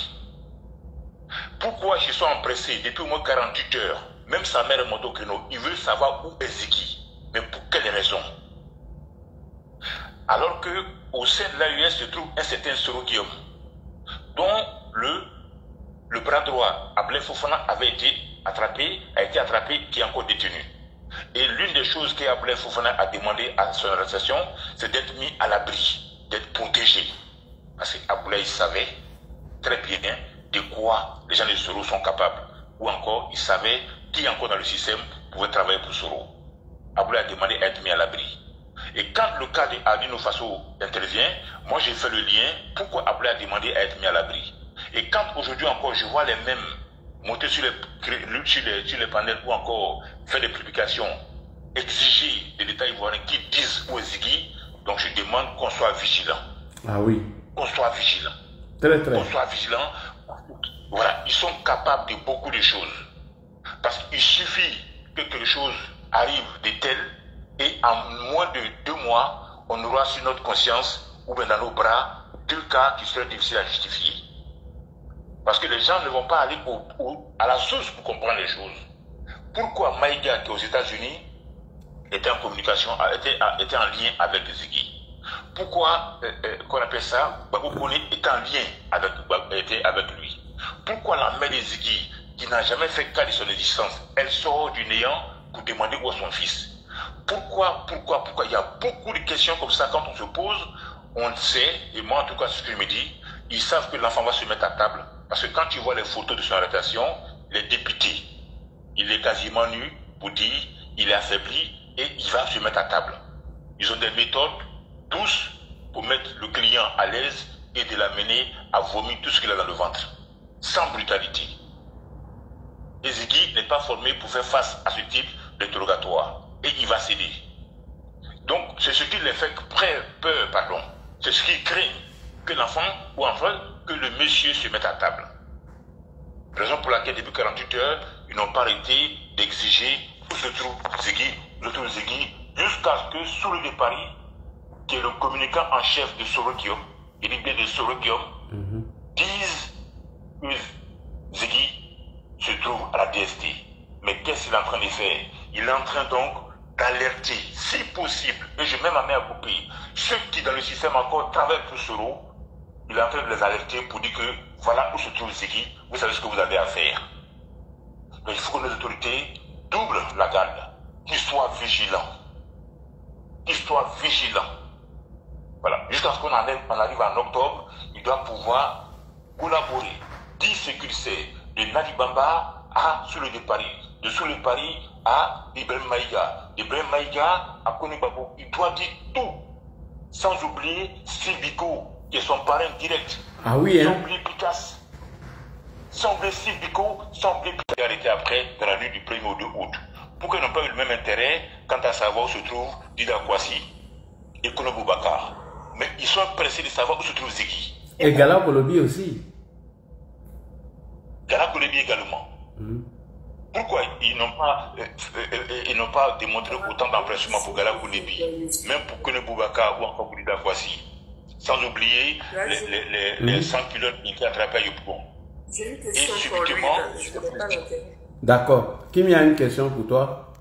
Pourquoi ils sont empressés depuis au moins 48 heures? Même sa mère est montée au créneau. Ils veulent savoir où est Ziggy. Mais pour quelle raison? Alors qu'au sein de l'AUS se trouve un certain Soro Guillaume, dont le bras droit, Ablaye Fofana, a été attrapé, qui est encore détenu. Et l'une des choses qu'Ablaye Fofana a demandé à son arrestation, c'est d'être mis à l'abri, d'être protégé. Parce qu'Ablaye savait très bien de quoi les gens de Soro sont capables. Ou encore, il savait qui encore dans le système pouvait travailler pour Soro. Ablaye a demandé à être mis à l'abri. Et quand le cas de Adino Faso intervient, moi j'ai fait le lien, pourquoi Ablaye a demandé à être mis à l'abri. Et quand aujourd'hui encore je vois les mêmes monter sur les panels ou encore faire des publications, exiger des détails ivoiriens qui disent où est Ziggy, donc je demande qu'on soit vigilant. Ah oui. Qu'on soit vigilant. Très. Qu'on soit vigilant. Voilà, ils sont capables de beaucoup de choses. Parce qu'il suffit que quelque chose arrive de tel et en moins de 2 mois, on aura sur notre conscience ou bien dans nos bras 2 cas qui seraient difficiles à justifier. Parce que les gens ne vont pas aller à la source pour comprendre les choses. Pourquoi Maïga, qui est aux États-Unis, était en communication, était en lien avec Ziggy? Pourquoi, qu'on appelle ça, Babou Kone était en lien avec lui? Pourquoi la mère de Ziggy, qui n'a jamais fait cas de son existence, elle sort du néant pour demander où est son fils? Pourquoi il y a beaucoup de questions comme ça quand on se pose, on sait, et moi en tout cas ce que je me dis, ils savent que l'enfant va se mettre à table. Parce que quand tu vois les photos de son arrestation, il est dépité. Il est quasiment nu pour dire, il est affaibli et il va se mettre à table. Ils ont des méthodes douces pour mettre le client à l'aise et de l'amener à vomir tout ce qu'il a dans le ventre. Sans brutalité. Et Ziggy n'est pas formé pour faire face à ce type d'interrogatoire. Et il va céder. Donc, c'est ce qui les fait peur, pardon. C'est ce qui crée que l'enfant, ou enfin, que le monsieur se mette à table. Raison pour laquelle, depuis 48 heures, ils n'ont pas arrêté d'exiger où se trouve Ziggy, jusqu'à ce que Soulou de Paris, qui est le communicant en chef de Soro Guillaume, et l'idée de Soro Guillaume, disent que Ziggy se trouve à la DST. Mais qu'est-ce qu'il est en train de faire? Il est en train donc d'alerter, si possible, et je mets ma main à couper, ceux qui dans le système encore travaillent pour Soro, il est en train de les alerter pour dire que voilà où se trouve Ziggy, vous savez ce que vous avez à faire. Donc il faut que nos autorités doublent la garde, qu'ils soient vigilants. Voilà, jusqu'à ce qu'on arrive en octobre, il doit pouvoir collaborer, dire ce qu'il sait, de Nadi Bamba à Soulou de Paris, de Soulou de Paris à Ibrahim Maïga, d'Ibrahim Maïga à Kone Babo. Il doit dire tout, sans oublier Sylvico, qui est son parrain direct. Ah oui, hein. Sans oublier Picasso, sans oublier Sylvico, sans oublier Picasso. Il a arrêté après, dans la nuit du 1er au 2 août. Pourquoi ils n'ont pas eu le même intérêt quant à savoir où se trouve Dida Kwasi et Kono Boubacar? Mais ils sont pressés de savoir où se trouve Ziggy. Et Gala Kolobi aussi. Gala Kolobi également. Pourquoi ils n'ont pas démontré autant d'empressement pour Gala Kolobi, même pour Kono Boubacar ou encore pour Dida Kwasi? Sans oublier les 100 pilotes qui étaient attrapés à Yopougon. J'ai une question pour lui, je ne connais pas l'intérêt. D'accord. Kim, il y a une question pour toi.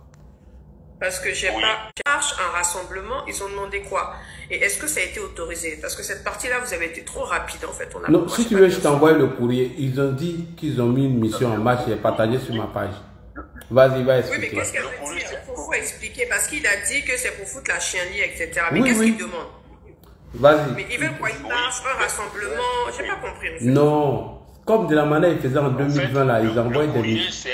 Parce que j'ai pas marche un rassemblement, ils ont demandé quoi? Et est-ce que ça a été autorisé? Parce que cette partie-là, vous avez été trop rapide en fait. Non, si tu veux, je t'envoie le courrier. Ils ont dit qu'ils ont mis une mission en marche et partagé sur ma page. Vas-y, va expliquer. Oui, mais qu'est-ce qu'elle veut dire? Il faut expliquer parce qu'il a dit que c'est pour foutre la chienlit, etc. Mais qu'est-ce qu'il demande? Vas-y. Mais ils veulent quoi? Une marche, un rassemblement? J'ai pas compris. En fait. Non. Comme de la manière qu'ils faisaient en 2020, là, ils envoient des missions.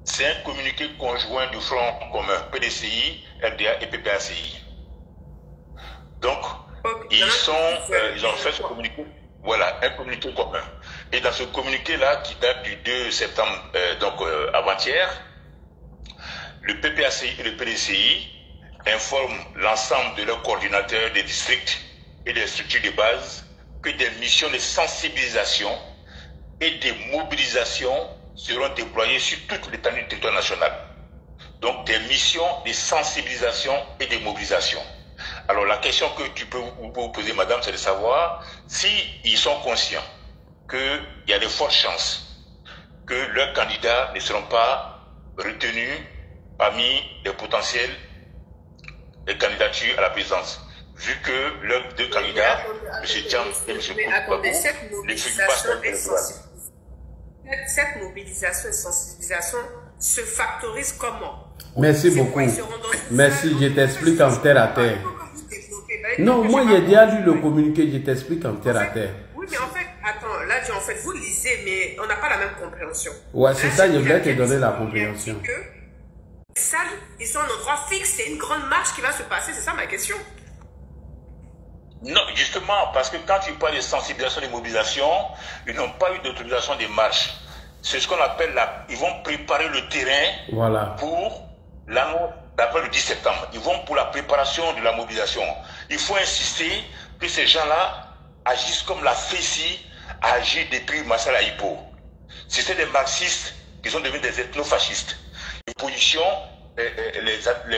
C'est un communiqué conjoint du Front commun, PDCI, RDA et PPACI. Donc, ils ont fait ce communiqué, voilà, un communiqué commun. Et dans ce communiqué-là, qui date du 2 septembre, avant-hier, le PPACI et le PDCI informent l'ensemble de leurs coordinateurs des districts et des structures de base que des missions de sensibilisation et de mobilisation seront déployés sur toute l'étendue du territoire national. Donc des missions de sensibilisation et de mobilisation. Alors la question que tu peux vous poser, madame, c'est de savoir si ils sont conscients qu'il y a de fortes chances que leurs candidats ne seront pas retenus parmi les potentiels des candidatures à la présidence. Vu que leurs deux candidats, M. Tcham et M. Koudou, ne figurent pas sur le cette mobilisation et sensibilisation se factorise comment? Merci beaucoup. Merci, je t'explique en terre à terre. Non, moi j'ai déjà lu le communiqué, je t'explique en terre à terre. Oui, mais en fait, attends, là, en fait, vous lisez, mais on n'a pas la même compréhension. Ouais, c'est ça, je voulais te donner la compréhension. Les salles, ils sont en endroit fixe, c'est une grande marche qui va se passer, c'est ça ma question. Non, justement, parce que quand tu parles de sensibilisation et de mobilisation, ils n'ont pas eu d'autorisation de marche. C'est ce qu'on appelle ils vont préparer le terrain pour l'annonce d'après le 10 septembre. Ils vont pour la préparation de la mobilisation. Il faut insister que ces gens-là agissent comme la FECI a agi depuis Marcel Aïpo. C'était des marxistes qui sont devenus des ethnofascistes. Les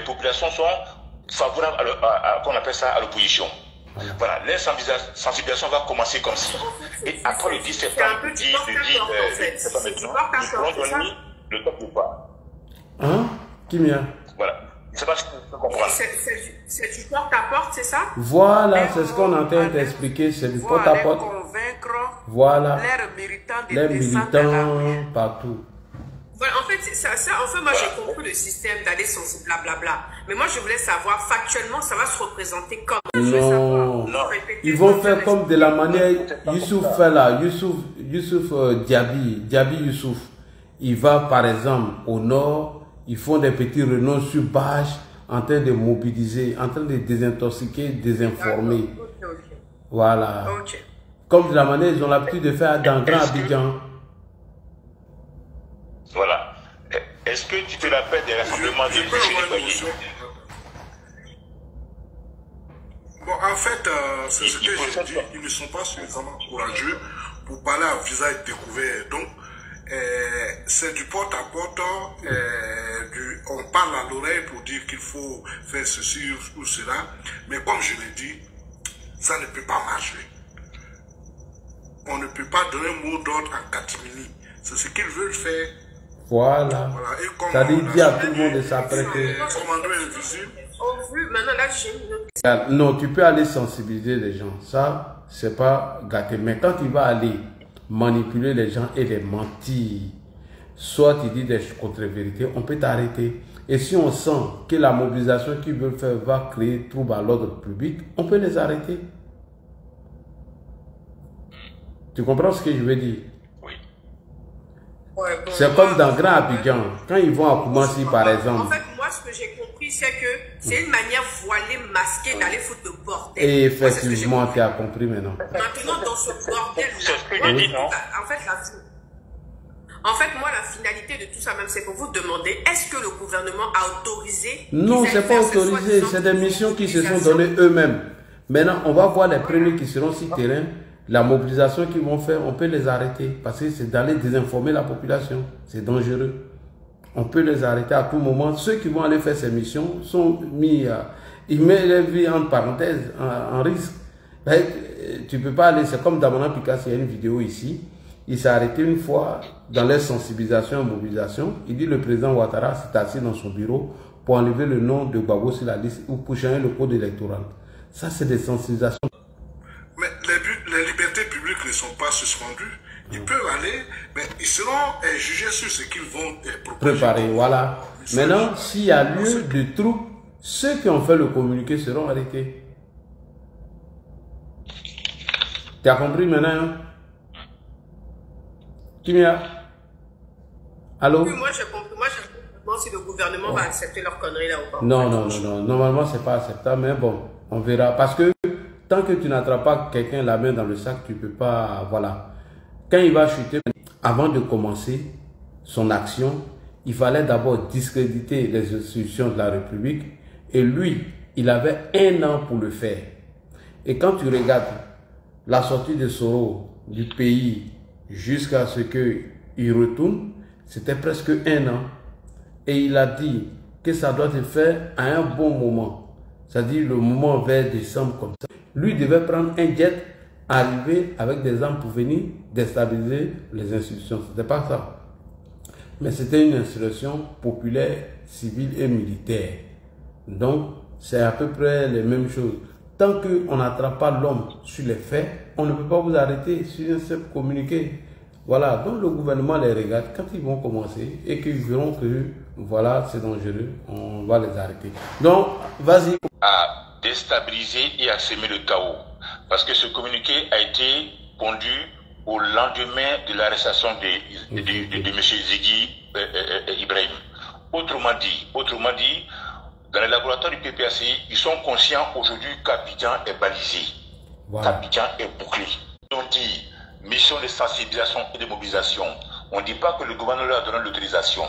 populations sont favorables à qu'on appelle ça à l'opposition. Voilà, les sensibilisations va commencer comme ça. Et après le 10 septembre, nous pourrons donner le top ou pas. Hein? Kimia? Voilà. Je ne sais pas si tu peux comprendre. C'est du porte-à-porte, c'est ça? Voilà, c'est ce qu'on est en train d'expliquer, c'est du porte-à-porte. Voilà, les militants partout. Voilà, en fait, moi j'ai compris le système d'aller sans blablabla. Mais moi je voulais savoir, factuellement, ça va se représenter comment? Non, ils vont faire comme de la manière Youssouf fait là, Youssouf Diaby Youssouf. Il va par exemple au nord, ils font des petits réunions sur bâche, en train de mobiliser, en train de désintoxiquer, désinformer. Voilà. Comme de la manière ils ont l'habitude de faire dans Grand Abidjan. Voilà. Est-ce que tu te rappelles des rassemblements de Boucher? Bon, en fait, c'est ce que j'ai dit, ils ne sont pas suffisamment courageux pour parler à visage découvert. Donc, c'est du porte-à-porte, on parle à l'oreille pour dire qu'il faut faire ceci ou cela, mais comme je l'ai dit, ça ne peut pas marcher. On ne peut pas donner un mot d'ordre en catimini. C'est ce qu'ils veulent faire. Voilà. Ça dit à tout le monde de s'apprêter. Non, tu peux aller sensibiliser les gens. Ça, c'est pas gâté. Mais quand tu vas aller manipuler les gens et les mentir, soit tu dis des contre-vérités, on peut t'arrêter. Et si on sent que la mobilisation qu'ils veulent faire va créer trouble à l'ordre public, on peut les arrêter. Tu comprends ce que je veux dire? C'est comme dans Grand Abidjan, quand ils vont à Koumassi par exemple. En fait, moi ce que j'ai compris, c'est que c'est une manière voilée, masquée d'aller foutre le bordel. Et effectivement, tu as compris maintenant. Maintenant, dans ce bordel, en fait, moi, la finalité de tout ça même, c'est pour vous demander, est-ce que le gouvernement a autorisé? Non, c'est pas autorisé, c'est des missions qui se sont données eux-mêmes. Maintenant, on va voir les premiers qui seront sur terrain. La mobilisation qu'ils vont faire, on peut les arrêter parce que c'est d'aller désinformer la population. C'est dangereux. On peut les arrêter à tout moment. Ceux qui vont aller faire ces missions sont mis, ils mettent leur vie en parenthèse, en risque. Tu peux pas aller, c'est comme Damana Picasso, il y a une vidéo ici. Il s'est arrêté une fois dans les sensibilisations et mobilisations. Il dit le président Ouattara s'est assis dans son bureau pour enlever le nom de Gbagbo sur la liste ou pour changer le code électoral. Ça, c'est des sensibilisations. Mais les libertés publiques ne sont pas suspendues. Ils peuvent aller, mais ils seront jugés sur ce qu'ils vont préparer. Voilà. Maintenant, s'il y a lieu de troupes, ceux qui ont fait le communiqué seront arrêtés. Tu as compris maintenant? Hein? Kimia? Allô? Oui, moi j'ai compris. Moi j'ai compris si le gouvernement va accepter leur connerie là ou pas. Non. Normalement, c'est pas acceptable, mais bon, on verra. Parce que tant que tu n'attrapes pas quelqu'un la main dans le sac, tu ne peux pas... Voilà. Quand il va chuter, avant de commencer son action, il fallait d'abord discréditer les institutions de la République. Et lui, il avait 1 an pour le faire. Et quand tu regardes la sortie de Soro du pays jusqu'à ce qu'il retourne, c'était presque 1 an. Et il a dit que ça doit se faire à un bon moment. C'est-à-dire le moment vers décembre comme ça. Lui devait prendre un jet arriver avec des armes pour venir déstabiliser les institutions. Ce n'était pas ça. Mais c'était une insurrection populaire, civile et militaire. Donc, c'est à peu près les mêmes choses. Tant qu'on n'attrape pas l'homme sur les faits, on ne peut pas vous arrêter sur un simple communiqué. Voilà, donc le gouvernement les regarde quand ils vont commencer et qu'ils verront que voilà, c'est dangereux, on va les arrêter. Donc, vas-y. À déstabiliser et à semer le chaos. Parce que ce communiqué a été pondu au lendemain de l'arrestation de M. Ziggy Ibrahim. Autrement dit, dans les laboratoires du PPACI, ils sont conscients aujourd'hui qu'Abidjan est balisé. Voilà. Qu'Abidjan est bouclé. On dit mission de sensibilisation et de mobilisation. On ne dit pas que le gouvernement leur a donné l'autorisation.